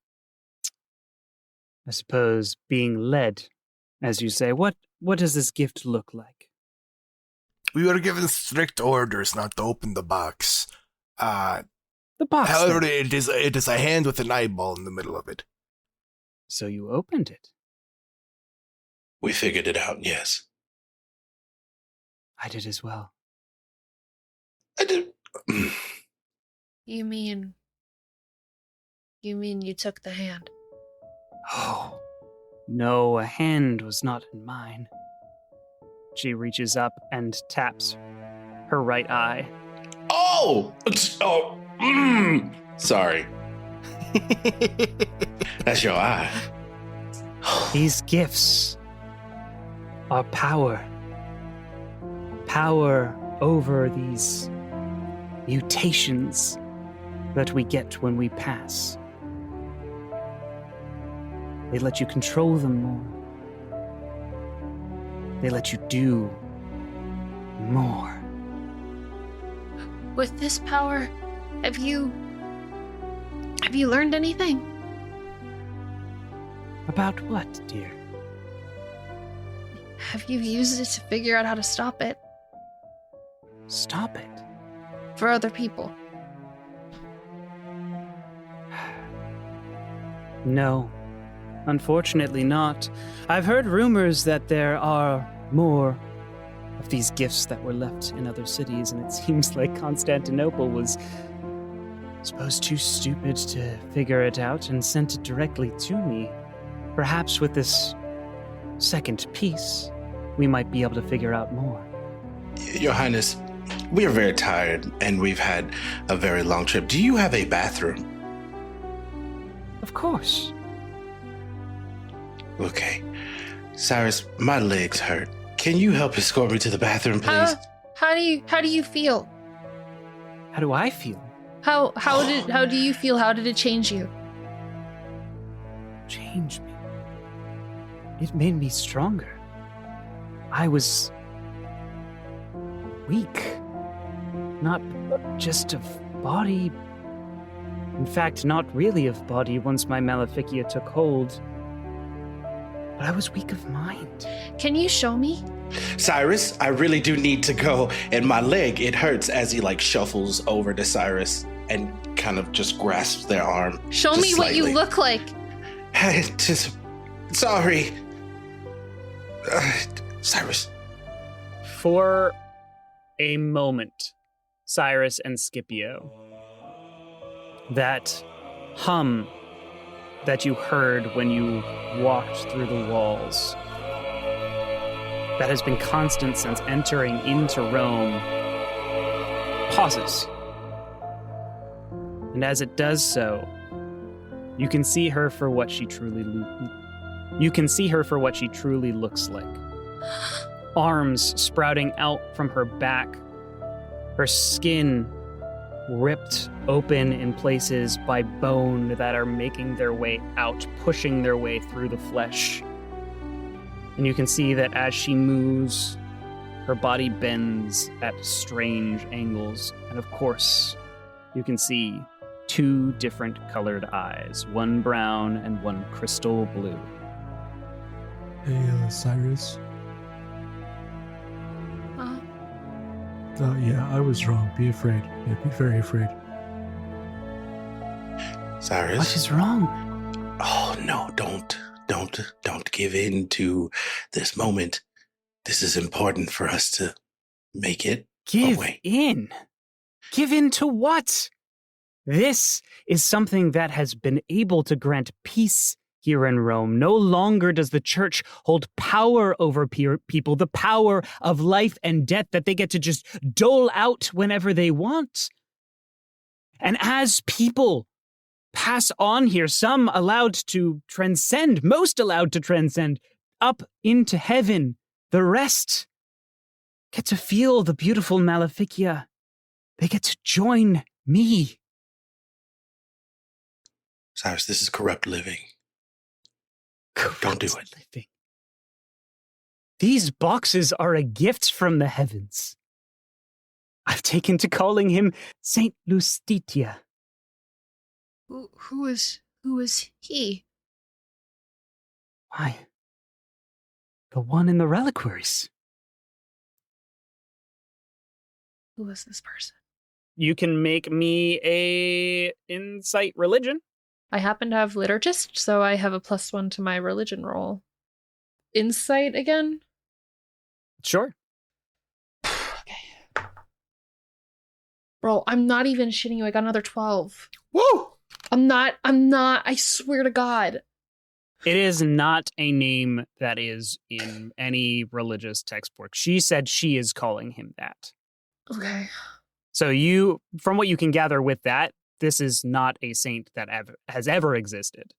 B: suppose, being led, as you say. What does this gift look like?
G: We were given strict orders not to open the box.
B: The box.
G: However,
B: then.
G: it is a hand with an eyeball in the middle of it.
B: So you opened it.
F: We figured it out, yes.
B: I did as well.
F: I did.
C: You mean you took the hand?
B: Oh, no, a hand was not in mine. She reaches up and taps her right eye.
F: Oh! Sorry. That's your eye.
B: These gifts are power. Power over these mutations that we get when we pass. They let you control them more. They let you do more.
C: With this power, have you learned anything?
B: About what, dear?
C: Have you used it to figure out how to stop it?
B: Stop it.
C: for other people?
B: No, unfortunately not. I've heard rumors that there are more of these gifts that were left in other cities, and it seems like Constantinople was, I suppose, too stupid to figure it out and sent it directly to me. Perhaps with this second piece, we might be able to figure out more.
F: Your Highness, we are very tired and we've had a very long trip. Do you have a bathroom?
B: Of course.
F: Okay. Cyris, my legs hurt. Can you help escort me to the bathroom, please?
C: How do you feel?
B: How do I feel?
C: How do you feel? How did it change you?
B: Change me. It made me stronger. I was weak. Not just of body. In fact, not really of body once my maleficia took hold. But I was weak of mind.
C: Can you show me?
F: Cyris, I really do need to go. And my leg, it hurts as he shuffles over to Cyris and kind of just grasps their arm.
C: Show me what you look like.
F: Sorry. Cyris.
B: For a moment, Cyris and Scipio, that hum that you heard when you walked through the walls, that has been constant since entering into Rome, pauses. And as it does so, you can see her for what she truly looks like. Arms sprouting out from her back, her skin ripped open in places by bone that are making their way out, pushing their way through the flesh. And you can see that as she moves, her body bends at strange angles. And of course, you can see two different colored eyes, one brown and one crystal blue.
D: Hey, Cyris. Yeah, I was wrong. Be afraid. Yeah, be very afraid.
F: Cyris?
B: What is wrong?
F: Oh, no, don't give in to this moment. This is important for us to make it.
B: Give in? Give in to what? This is something that has been able to grant peace here in Rome. No longer does the church hold power over people, the power of life and death that they get to just dole out whenever they want. And as people pass on here, some allowed to transcend, most allowed to transcend, up into heaven, the rest get to feel the beautiful maleficia. They get to join me.
F: Cyris, this is corrupt living. Don't do it.
B: Living. These boxes are a gift from the heavens. I've taken to calling him Saint Lustitia.
C: Who is he?
B: Why? The one in the reliquaries.
C: Who is this person?
B: You can make me a insight religion.
C: I happen to have liturgist, so I have a +1 to my religion roll. Insight again?
B: Sure.
C: Okay. Bro, I'm not even shitting you. I got another 12.
E: Woo!
C: I'm not, I swear to God.
B: It is not a name that is in any religious textbook. She said she is calling him that.
C: Okay.
B: So you, from what you can gather with that, this is not a saint that has ever existed.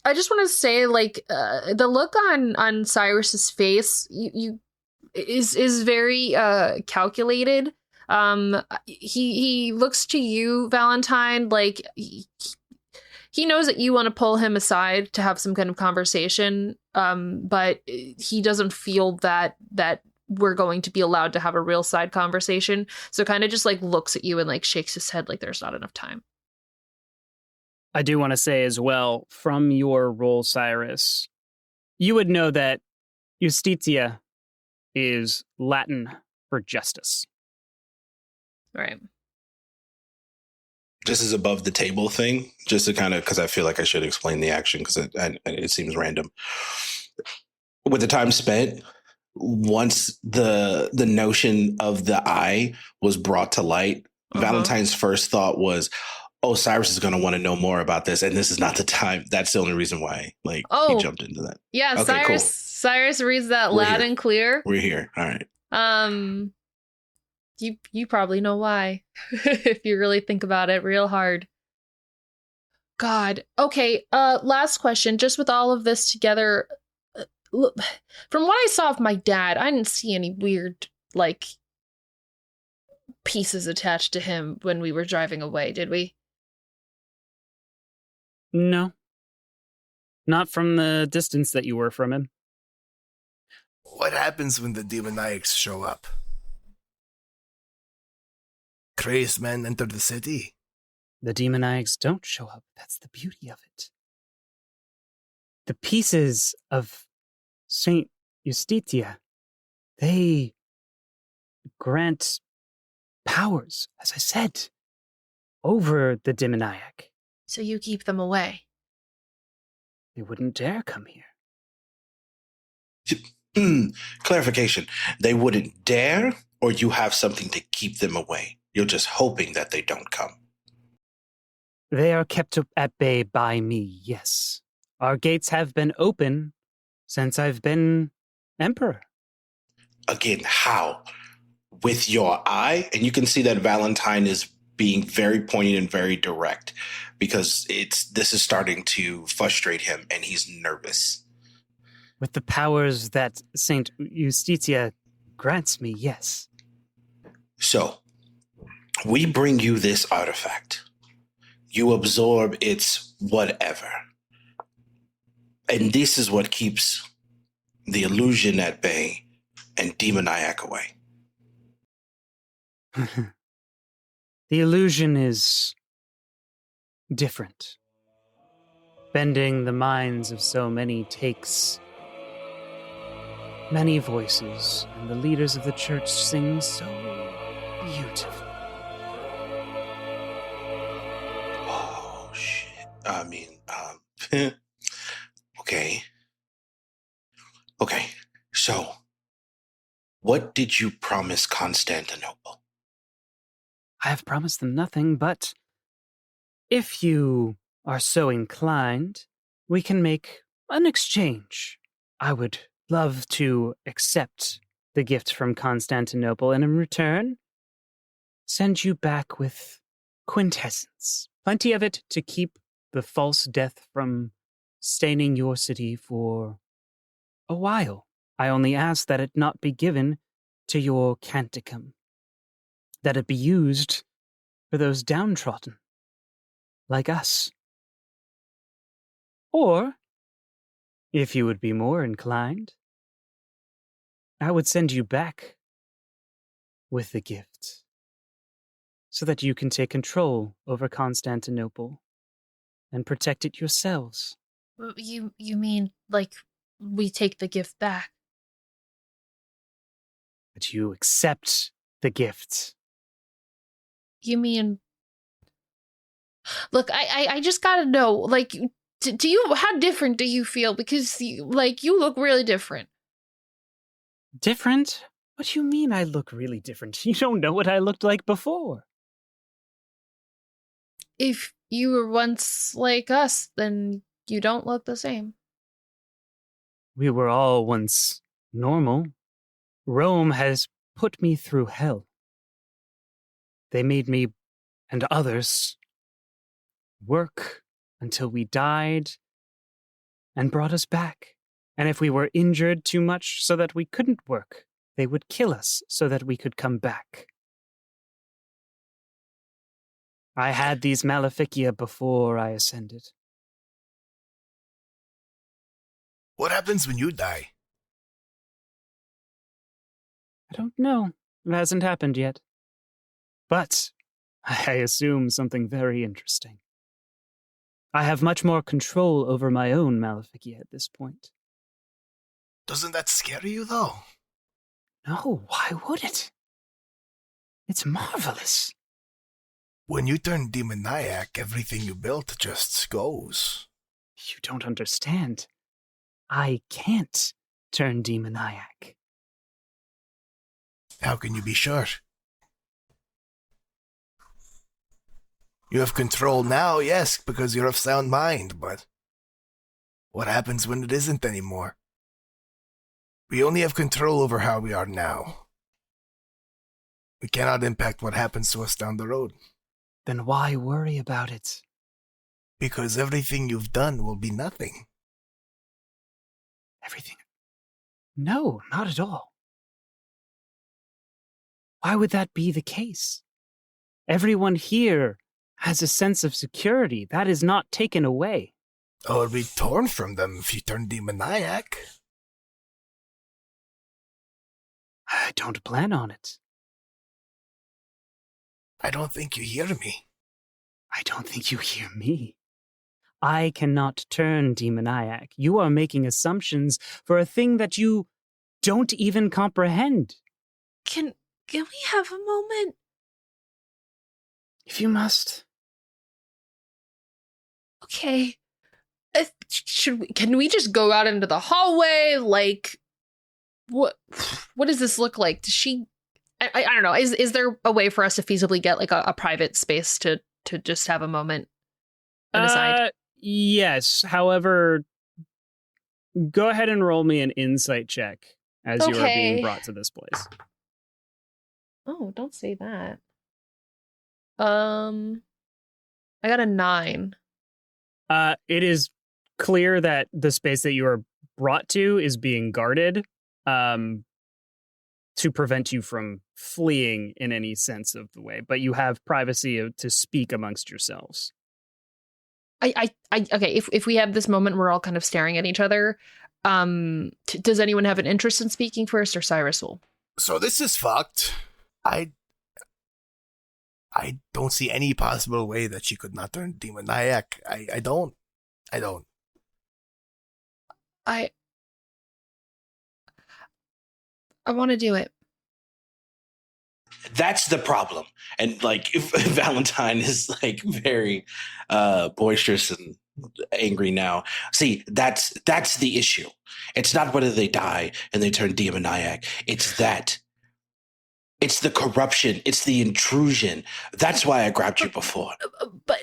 C: I just want to say, the look on Cyrus's face, is very calculated. He looks to you, Valentine, like he knows that you want to pull him aside to have some kind of conversation, but he doesn't feel that we're going to be allowed to have a real side conversation. So kind of just looks at you and shakes his head like there's not enough time.
B: I do want to say as well, from your role, Cyris, you would know that Justitia is Latin for justice.
C: Right.
F: This is above the table thing, just to kind of, because I feel like I should explain the action because it seems random. With the time spent, once the notion of the eye was brought to light, Valentine's first thought was, oh, Cyris is going to want to know more about this, and this is not the time. That's the only reason why he jumped into that.
C: Yeah,
F: okay,
C: Cyris.
F: Cool.
C: Cyris reads that loud and clear.
F: We're here. All right.
C: You probably know why if you really think about it real hard. God. Okay. Last question. Just with all of this together, look, from what I saw of my dad, I didn't see any weird like pieces attached to him when we were driving away, did we?
B: No. Not from the distance that you were from him.
G: What happens when the demoniacs show up? Crazed men enter the city.
B: The demoniacs don't show up. That's the beauty of it. The pieces of Saint Justitia, they grant powers, as I said, over the demoniac.
C: So you keep them away.
B: They wouldn't dare come here.
F: Clarification. They wouldn't dare, or you have something to keep them away? You're just hoping that they don't come.
B: They are kept at bay by me, yes. Our gates have been open since I've been emperor.
F: Again, how? With your eye? And you can see that Valentine is being very poignant and very direct because this is starting to frustrate him and he's nervous.
B: With the powers that Saint Justitia grants me, yes.
F: So, we bring you this artifact. You absorb its whatever. And this is what keeps the illusion at bay and demoniac away.
B: The illusion is different. Bending the minds of so many takes many voices, and the leaders of the church sing so beautifully.
F: Oh, shit. I mean, okay. Okay, so what did you promise Constantinople?
B: I have promised them nothing, but if you are so inclined, we can make an exchange. I would love to accept the gift from Constantinople and in return, send you back with quintessence. Plenty of it to keep the false death from staining your city for a while. I only ask that it not be given to your canticum, that it be used for those downtrodden, like us. Or, if you would be more inclined, I would send you back with the gift, so that you can take control over Constantinople and protect it yourselves.
C: You mean, like, we take the gift back?
B: But you accept the gift.
C: You mean... Look, I just gotta know, like, do you, how different do you feel? Because, you look really different.
B: Different? What do you mean I look really different? You don't know what I looked like before.
C: If you were once like us, then you don't look the same.
B: We were all once normal. Rome has put me through hell. They made me and others work until we died and brought us back. And if we were injured too much so that we couldn't work, they would kill us so that we could come back. I had these maleficia before I ascended.
G: What happens when you die?
B: I don't know. It hasn't happened yet. But I assume something very interesting. I have much more control over my own maleficia at this point.
G: Doesn't that scare you, though?
B: No, why would it? It's marvelous.
G: When you turn demoniac, everything you built just goes.
B: You don't understand. I can't turn demoniac.
G: How can you be sure? You have control now, yes, because you're of sound mind, but what happens when it isn't anymore? We only have control over how we are now. We cannot impact what happens to us down the road.
B: Then why worry about it?
G: Because everything you've done will be nothing.
B: Everything? No, not at all. Why would that be the case? Everyone here has a sense of security. That is not taken away.
G: Or be torn from them if you turn demoniac.
B: I don't plan on it.
G: I don't think you hear me.
B: I don't think you hear me. I cannot turn demoniac. You are making assumptions for a thing that you don't even comprehend.
C: Can we have a moment?
B: If you must.
C: Okay. Can we just go out into the hallway? Like, what does this look like? Does she... I don't know. Is there a way for us to feasibly get like a private space to just have a moment aside?
B: Yes. However, go ahead and roll me an insight check as you are being brought to this place.
C: Oh, don't say that. I got a 9.
B: It is clear that the space that you are brought to is being guarded to prevent you from fleeing in any sense of the way, but you have privacy to speak amongst yourselves.
C: Okay, if we have this moment, we're all kind of staring at each other. Does anyone have an interest in speaking first, or Cyris will?
G: So this is fucked. I don't see any possible way that she could not turn demoniac. I don't.
C: I want to do it.
F: That's the problem. And like if Valentine is like very boisterous and angry now. See, that's the issue. It's not whether they die and they turn demoniac. It's the corruption. It's the intrusion. That's why I grabbed you before.
C: But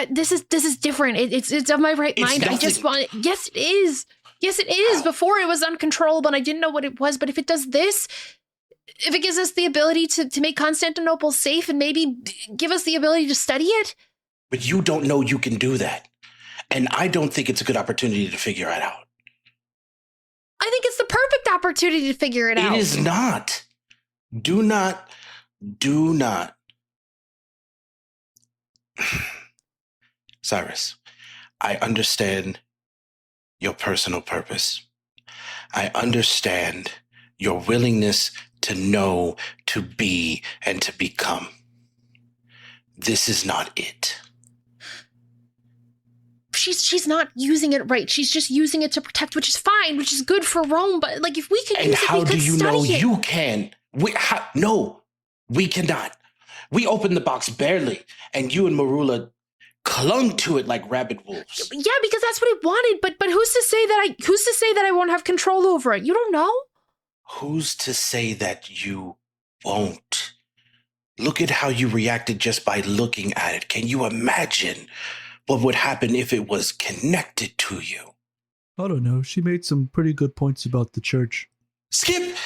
C: this is different. It's of my right mind.
F: Nothing.
C: I just want. Yes, it is. Yes, it is. Before it was uncontrollable and I didn't know what it was. But if it does this, if it gives us the ability to make Constantinople safe and maybe give us the ability to study it.
F: But you don't know you can do that. And I don't think it's a good opportunity to figure it out.
C: I think it's the perfect opportunity to figure it out.
F: It is not. Do not. Cyris, I understand your personal purpose. I understand your willingness to know, to be, and to become. This is not it.
C: She's not using it right. She's just using it to protect, which is fine, which is good for Rome. But like, if we could use it, we could study it. And how do you know
F: you can? No, we cannot. We opened the box barely, and you and Marula clung to it like rabid wolves.
C: Yeah, because that's what it wanted. But who's to say that I won't have control over it? You don't know.
F: Who's to say that you won't? Look at how you reacted just by looking at it. Can you imagine what would happen if it was connected to you?
D: I don't know. She made some pretty good points about the church.
F: Skip!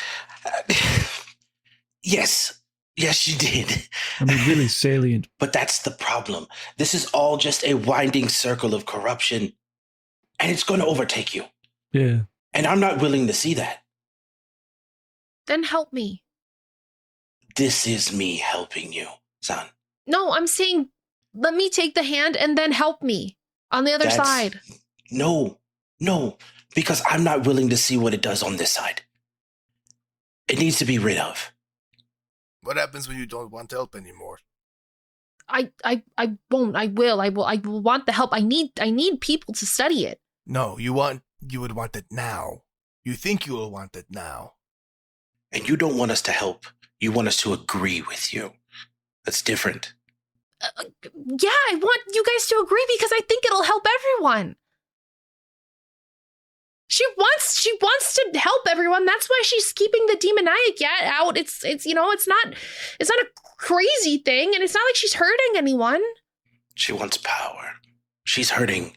F: Yes, she did.
D: I mean, really salient.
F: But that's the problem. This is all just a winding circle of corruption, and it's going to overtake you.
D: Yeah.
F: And I'm not willing to see that.
C: Then help me.
F: This is me helping you, son.
C: No, I'm saying let me take the hand and then help me on the other side.
F: No, because I'm not willing to see what it does on this side. It needs to be rid of.
G: What happens when you don't want help anymore?
C: I won't. I will want the help. I need people to study it.
G: No, you would want it now. You think you will want it now.
F: And you don't want us to help You want us to agree with you. That's different.
C: Yeah, I want you guys to agree because I think it'll help everyone. She wants to help everyone. That's why she's keeping the demoniac out. It's not a crazy thing, and it's not like she's hurting anyone.
F: She wants power. She's hurting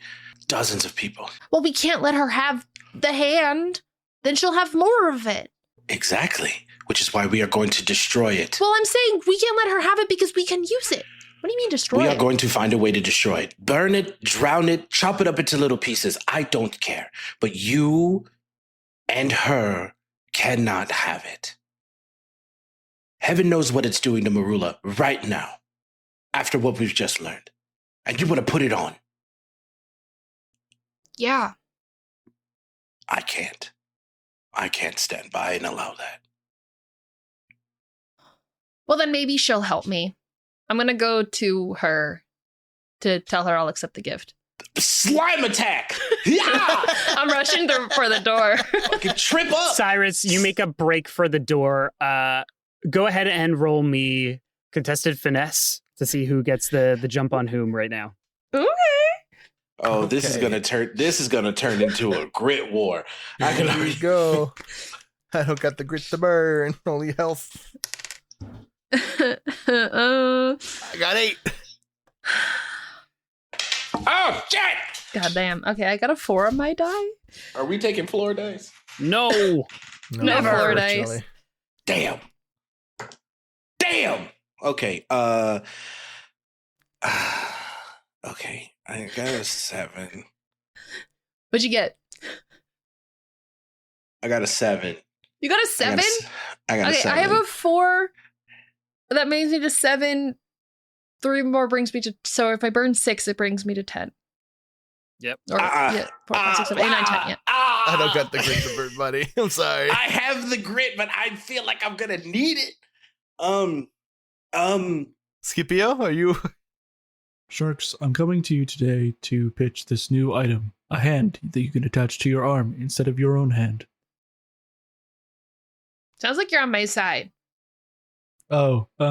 F: dozens of people.
C: Well, we can't let her have the hand. Then she'll have more of it.
F: Exactly, which is why we are going to destroy it.
C: Well, I'm saying we can't let her have it because we can use it. What do you mean destroy it?
F: We are going to find a way to destroy it. Burn it, drown it, chop it up into little pieces. I don't care. But you and her cannot have it. Heaven knows what it's doing to Marula right now, after what we've just learned. And you want to put it on.
C: Yeah.
F: I can't. I can't stand by and allow that.
C: Well, then maybe she'll help me. I'm going to go to her to tell her I'll accept the gift.
F: Slime attack! Yeah!
C: I'm rushing for the door.
F: Fucking trip up!
B: Cyris, you make a break for the door. Go ahead and roll me contested finesse to see who gets the jump on whom right now.
C: Okay.
F: Oh, this is gonna turn into a grit war.
A: Here we go. I don't got the grit to burn, only health.
C: I
A: got 8.
F: Oh, shit!
C: God damn. Okay, I got a 4 on my die.
F: Are we taking floor dice?
B: No.
C: Never. Floor dice.
F: Damn. Okay. Okay. I got a 7.
C: What'd you get?
F: I got a 7.
C: You got a 7?
F: I got a 7.
C: I have a 4. That brings me to 7. 3 more brings me to... So if I burn 6, it brings me to 10.
B: Yep.
C: Or, 4, 5, 6, 7, 8, 9, 10, yeah.
A: I don't got the grit to burn, buddy. I'm sorry.
F: I have the grit, but I feel like I'm gonna need it.
A: Scipio, are you...
D: Sharks, I'm coming to you today to pitch this new item. A hand that you can attach to your arm instead of your own hand.
C: Sounds like you're on my side.
D: Oh, I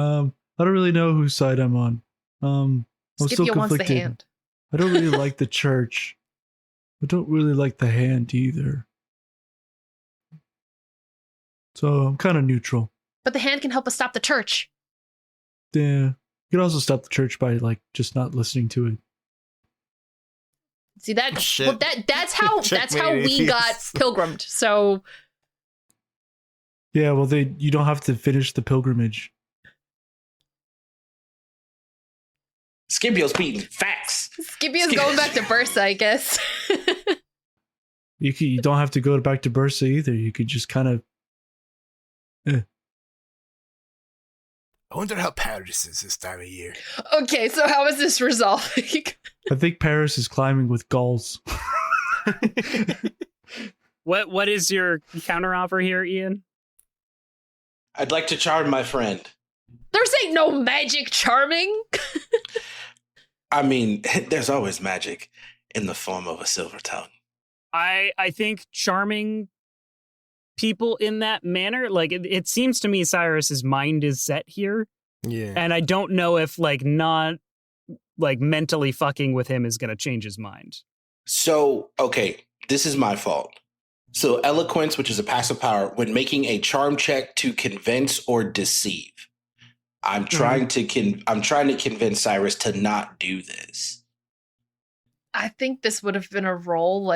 D: don't really know whose side I'm on. I'm still
C: Scipio wants the
D: conflicted.
C: hand.
D: I don't really like the church. I don't really like the hand either. So I'm kind of neutral.
C: But the hand can help us stop the church.
D: Yeah. You can also stop the church by just not listening to it.
C: See that?
A: Shit.
C: Well, that's how we got pilgrimed. So
D: Yeah, well, you don't have to finish the pilgrimage.
F: Scipio's beating facts.
C: Scipio's going back to Bursa, I guess.
D: You don't have to go back to Bursa either. You could just kind of...
G: I wonder how Paris is this time of year.
C: Okay, so how is this resolving?
D: I think Paris is climbing with gulls.
B: What is your counteroffer here, Ian?
F: I'd like to charm my friend.
C: There's ain't no magic charming.
F: I mean, there's always magic in the form of a silver tongue.
B: I think charming people in that manner, like it seems to me Cyrus's mind is set here.
A: Yeah.
B: And I don't know if not mentally fucking with him is going to change his mind.
F: So, okay, this is my fault. So eloquence, which is a passive power, when making a charm check to convince or deceive. I'm trying to convince Cyris to not do this.
C: I think this would have been a roll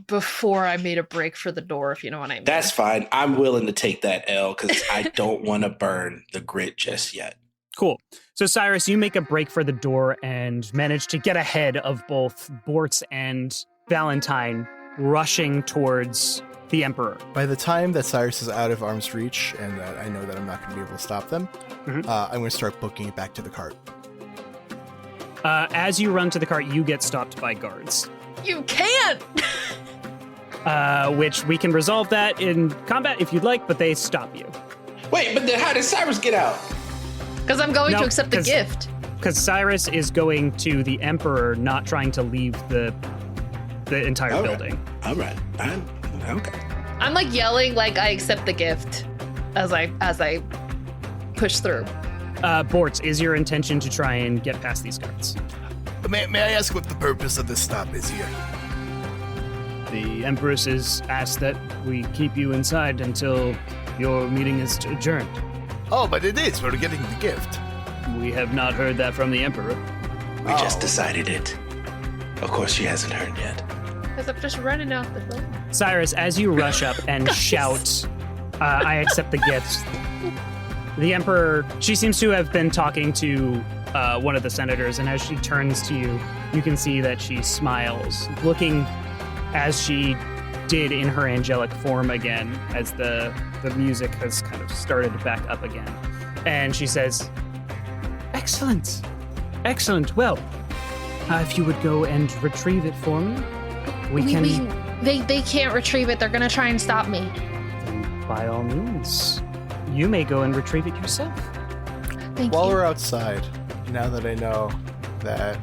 C: before I made a break for the door, if you know what I mean.
F: That's fine. I'm willing to take that L because I don't want to burn the grit just yet.
B: Cool. So Cyris, you make a break for the door and manage to get ahead of both Bortz and Valentine rushing towards the Emperor.
A: By the time that Cyris is out of arm's reach and that I know that I'm not going to be able to stop them, I'm going to start booking it back to the cart.
B: As you run to the cart, you get stopped by guards.
C: You can't!
B: Which we can resolve that in combat if you'd like, but they stop you.
F: Wait, but then how did Cyris get out?
C: Because I'm going to accept the gift.
B: Because Cyris is going to the Emperor, not trying to leave the entire building.
F: All right. Okay.
C: I'm yelling I accept the gift as I push through.
B: Bortz, is your intention to try and get past these guards?
G: May I ask what the purpose of this stop is here?
B: The Empress has asked that we keep you inside until your meeting is adjourned.
G: Oh, but it is. We're getting the gift.
B: We have not heard that from the Emperor.
F: We just decided it. Of course, she hasn't heard yet.
C: Because I'm just running out the door.
B: Cyrus, as you rush up and shout, I accept the gifts. The Emperor, she seems to have been talking to one of the senators, and as she turns to you, you can see that she smiles, looking as she did in her angelic form again, as the music has kind of started back up again. And she says, Excellent. Excellent. Well, if you would go and retrieve it for me,
C: They can't retrieve it. They're going to try and stop me.
B: Then by all means, you may go and retrieve it yourself.
C: Thank
H: While
C: you.
H: we're outside, now that I know that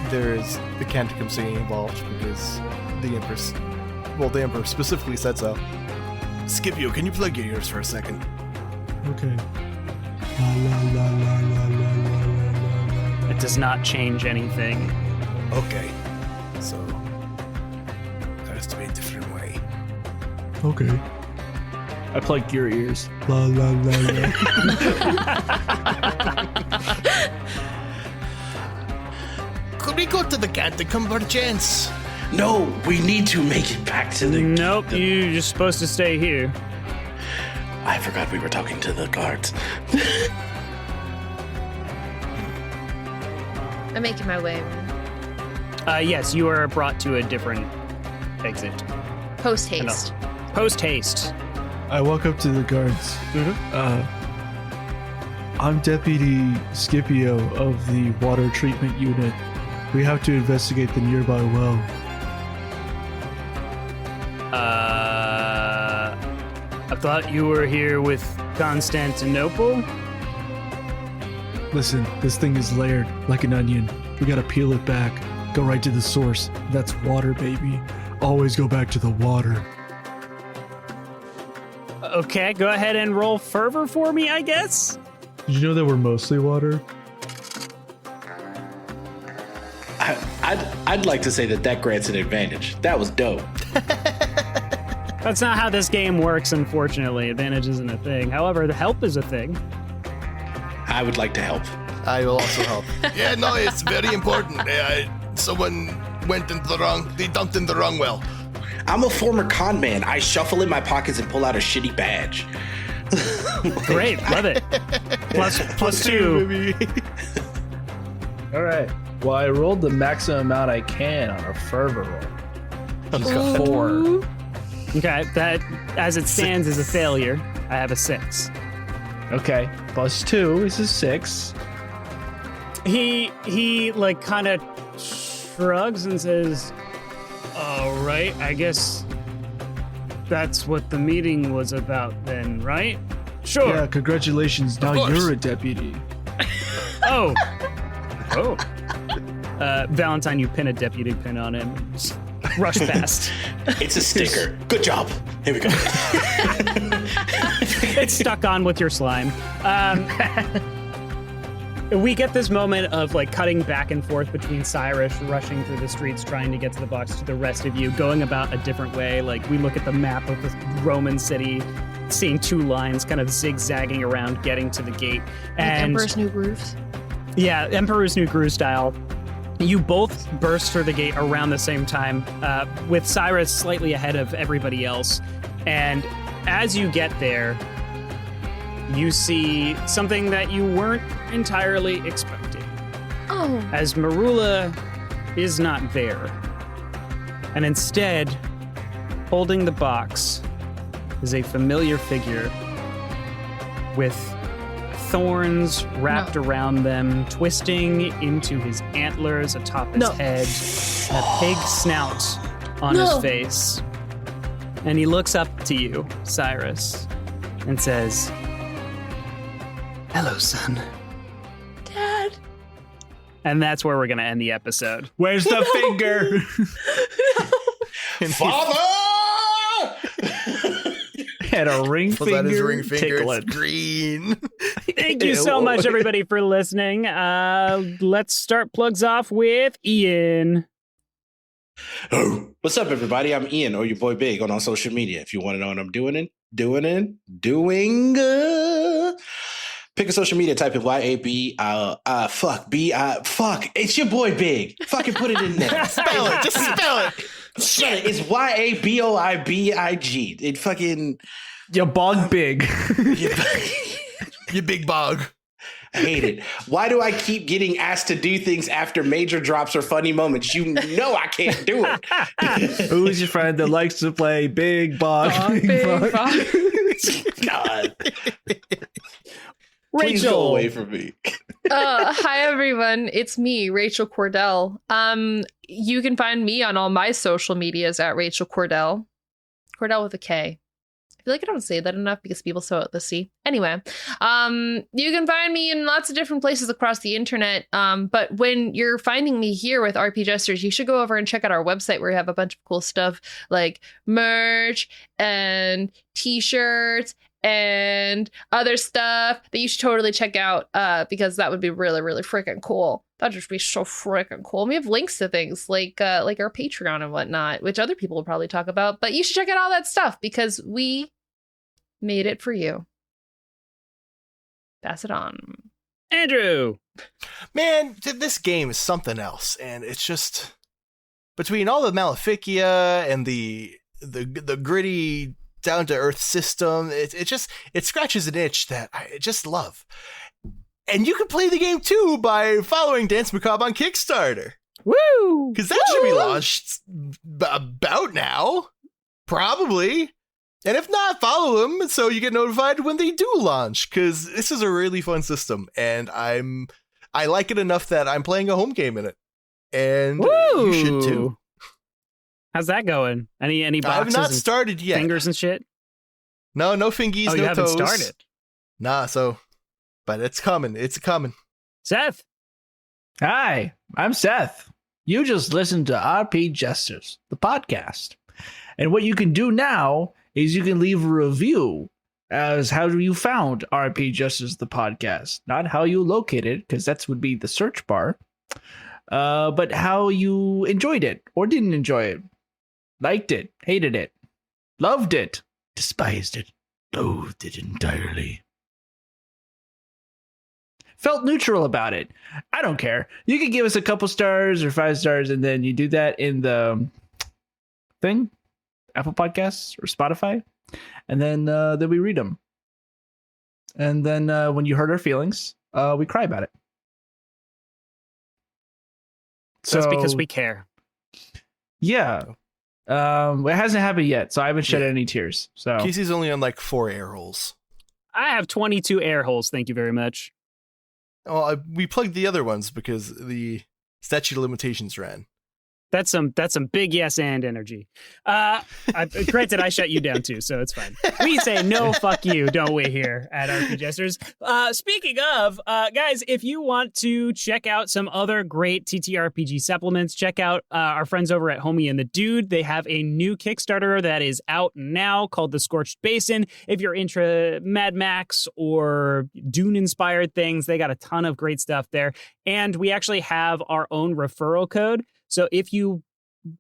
H: there's the canticum singing involved because the Emperor specifically said so.
G: Scipio, can you plug your ears for a second?
D: Okay. La, la, la, la, la, la, la, la.
B: It does not change anything.
G: Okay. So, there has to be a different way.
D: Okay. I plug your ears. La la la la.
G: Could we go to the canticum by chance?
F: No, we need to make it back to the...
B: Nope, you're just supposed to stay here.
F: I forgot we were talking to the guards.
C: I'm making my way.
B: Yes, you are brought to a different exit.
C: Post haste.
B: Post haste.
D: I walk up to the guards. I'm Deputy Scipio of the Water Treatment Unit. We have to investigate the nearby well.
B: I thought you were here with Constantinople?
D: Listen, this thing is layered like an onion. We gotta peel it back. Go right to the source. That's water, baby. Always go back to the water.
B: Okay, go ahead and roll fervor for me, I guess?
D: Did you know that we're mostly water?
F: I'd like to say that grants an advantage. That was dope.
B: That's not how this game works, unfortunately. Advantage isn't a thing. However, the help is a thing.
F: I would like to help.
H: I will also help.
G: Yeah, no, it's very important. Someone they dumped in the wrong well.
F: I'm a former con man. I shuffle in my pockets and pull out a shitty badge.
B: Great, love it. Plus two.
I: All right. Well, I rolled the maximum amount I can on a fervor roll. He's got 4.
B: Okay, that, as it stands, is a failure. I have a 6.
I: Okay. Plus 2 is a 6.
B: He like kind of shrugs and says, all right, I guess that's what the meeting was about then, right? Sure.
D: Yeah, congratulations. Now
G: course.
D: you're a deputy.
B: Oh. Valentine, you pin a deputy pin on him. Just rush past.
F: It's a sticker. Good job. Here we go.
B: It's stuck on with your slime. We get this moment of like cutting back and forth between Cyris rushing through the streets trying to get to the box to the rest of you going about a different way. Like we look at the map of the Roman city, seeing 2 lines kind of zigzagging around getting to the gate. And
C: Emperor's New Grooves.
B: yeah, Emperor's New Groove style. You both burst through the gate around the same time, with Cyris slightly ahead of everybody else. And as you get there, you see something that you weren't entirely expecting.
C: Oh.
B: As Marula is not there. And instead, holding the box is a familiar figure with thorns wrapped around them, twisting into his antlers atop his head, and a pig snout on his face. And he looks up to you, Cyris, and says, "Hello, son."
C: Dad.
B: And that's where we're going to end the episode.
D: Where's the finger?
I: And a ring
G: Pulls out his
I: finger,
G: ring finger.
I: tickle it.
G: It's green.
B: Thank you so much, everybody, for listening. Let's start plugs off with Ian.
F: Oh, what's up, everybody? I'm Ian, or your boy Big, on all social media. If you want to know what I'm doing, pick a social media, type in YAB, fuck. It's your boy Big. Fucking put it in there.
G: Spell it. Just spell it.
F: Spell it. It's YABOIBIG. It fucking.
I: You bog big.
G: You big bog.
F: I hate it. Why do I keep getting asked to do things after major drops or funny moments? You know I can't do it.
I: Who's your friend that likes to play big bog?
C: Big bog.
F: God.
B: Rachel.
F: Please go away from me.
C: Hi everyone, it's me, Rachel Kordell. You can find me on all my social medias at Rachel Kordell. Kordell with a K. I feel like I don't say that enough because people throw out the C. Anyway, you can find me in lots of different places across the internet. But when you're finding me here with RP Jesters, you should go over and check out our website where we have a bunch of cool stuff like merch and t-shirts and other stuff that you should totally check out because that would be really, really freaking cool. That'd just be so freaking cool. And we have links to things like our Patreon and whatnot, which other people will probably talk about. But you should check out all that stuff because we made it for you. Pass it on.
B: Andrew.
G: Man, this game is something else, and it's just between all the Maleficia and the gritty down to earth system, it scratches an itch that I just love. And you can play the game too by following Danse Macabre on Kickstarter.
B: Woo!
G: Because that should be launched about now, probably. And if not, follow them so you get notified when they do launch. Because this is a really fun system, and I like it enough that I'm playing a home game in it, and you should too.
B: How's that going? Any boxes?
G: I've not started yet.
B: Fingers and shit.
G: No fingies,
B: Oh,
G: no
B: you haven't
G: toes.
B: started.
G: Nah, but it's coming. It's coming.
B: Seth.
I: Hi, I'm Seth. You just listened to RP Jesters, the podcast. And what you can do now is you can leave a review as how you found RP Jesters, the podcast. Not how you located it, because that would be the search bar. But how you enjoyed it or didn't enjoy it. Liked it, hated it, loved it, despised it, loathed it entirely. Felt neutral about it. I don't care. You can give us a couple stars or 5 stars, and then you do that in the thing, Apple Podcasts or Spotify, and then we read them. And then when you hurt our feelings, we cry about it.
B: So that's because we care.
I: Yeah. It hasn't happened yet, so I haven't shed any tears. So
G: Casey's only on like 4 air holes.
B: I have 22 air holes. Thank you very much.
G: Well, we plugged the other ones because the statute of limitations ran.
B: That's some big yes and energy. Granted, I shut you down too, so it's fine. We say no, fuck you, don't we, here at RP Jesters? Speaking of, guys, if you want to check out some other great TTRPG supplements, check out our friends over at Homie and the Dude. They have a new Kickstarter that is out now called The Scorched Basin. If you're into Mad Max or Dune-inspired things, they got a ton of great stuff there. And we actually have our own referral code. So if you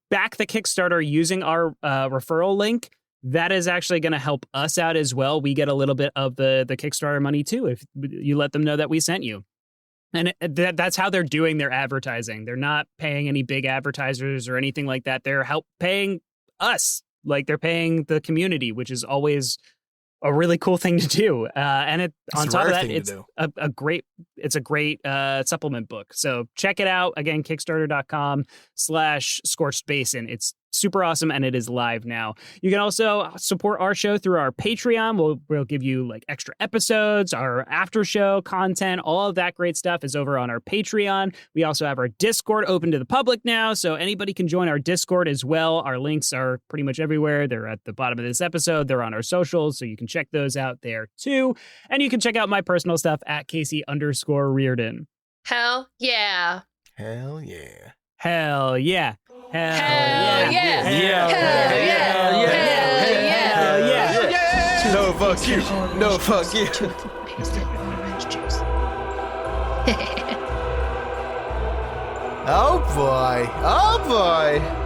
B: back the Kickstarter using our referral link, that is actually going to help us out as well. We get a little bit of the Kickstarter money too if you let them know that we sent you. And that's how they're doing their advertising. They're not paying any big advertisers or anything like that. They're paying us, like they're paying the community, which is always a really cool thing to do. And on top of that, it's a great supplement book. So check it out. Again, kickstarter.com/Scorched Basin. It's super awesome, and it is live now. You can also support our show through our Patreon. We'll give you like extra episodes, our after show content, all of that great stuff is over on our Patreon. We also have our Discord open to the public now, so anybody can join our Discord as well. Our links are pretty much everywhere. They're at the bottom of this episode. They're on our socials, so you can check those out there too. And you can check out my personal stuff at Casey_Reardon.
C: Hell yeah.
G: Hell yeah.
B: Hell yeah.
C: Hell yeah.
B: Hell yeah.
C: Hell yeah.
B: Hell yeah.
C: Hell yeah.
B: Hell yeah.
A: No, fuck you. No, fuck you.
G: Oh boy. Oh boy.